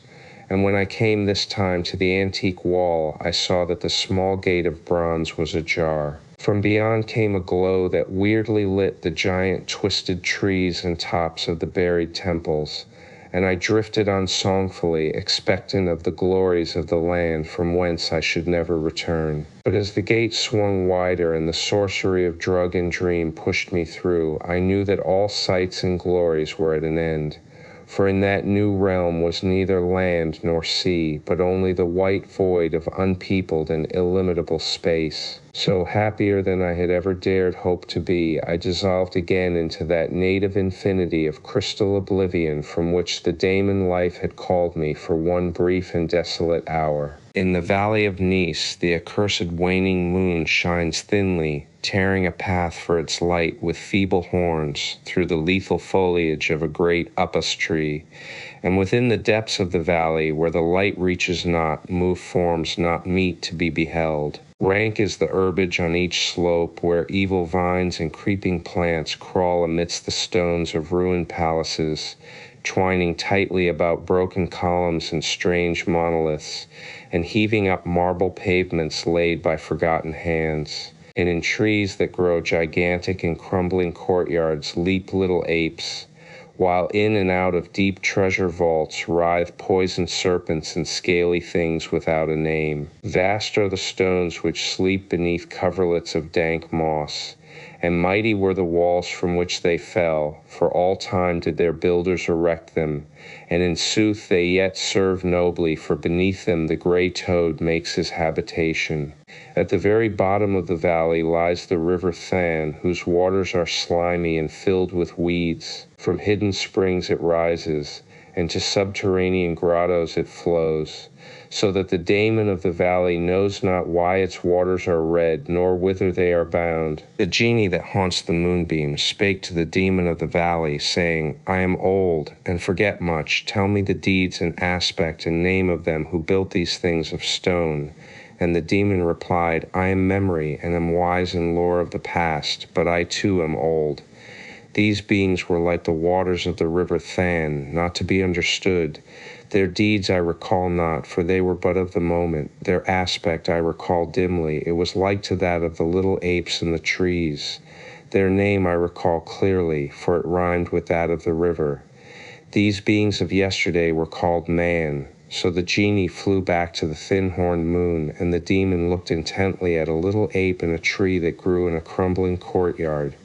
And when I came this time to the antique wall, I saw that the small gate of bronze was ajar. From beyond came a glow that weirdly lit the giant twisted trees and tops of the buried temples, and I drifted on songfully, expectant of the glories of the land from whence I should never return. But as the gate swung wider and the sorcery of drug and dream pushed me through, I knew that all sights and glories were at an end. For in that new realm was neither land nor sea, but only the white void of unpeopled and illimitable space. So happier than I had ever dared hope to be, I dissolved again into that native infinity of crystal oblivion from which the daemon life had called me for one brief and desolate hour. In the valley of Nice, the accursed waning moon shines thinly, tearing a path for its light with feeble horns through the lethal foliage of a great upas tree, and within the depths of the valley, where the light reaches not, move forms not meet to be beheld. Rank is the herbage on each slope, where evil vines and creeping plants crawl amidst the stones of ruined palaces, twining tightly about broken columns and strange monoliths, and heaving up marble pavements laid by forgotten hands. And in trees that grow gigantic in crumbling courtyards leap little apes, while in and out of deep treasure vaults writhe poisoned serpents and scaly things without a name. Vast are the stones which sleep beneath coverlets of dank moss, and mighty were the walls from which they fell, for all time did their builders erect them, and in sooth they yet serve nobly, for beneath them the grey toad makes his habitation. At the very bottom of the valley lies the river Than, whose waters are slimy and filled with weeds. From hidden springs it rises, and to subterranean grottos it flows, so that the daemon of the valley knows not why its waters are red, nor whither they are bound. The genie that haunts the moonbeams spake to the demon of the valley, saying, I am old, and forget much. Tell me the deeds and aspect and name of them who built these things of stone. And the demon replied, I am memory, and am wise in lore of the past, but I too am old. These beings were like the waters of the river Than, not to be understood. Their deeds I recall not, for they were but of the moment. Their aspect I recall dimly. It was like to that of the little apes in the trees. Their name I recall clearly, for it rhymed with that of the river. These beings of yesterday were called man. So the genie flew back to the thin-horned moon, and the demon looked intently at a little ape in a tree that grew in a crumbling courtyard.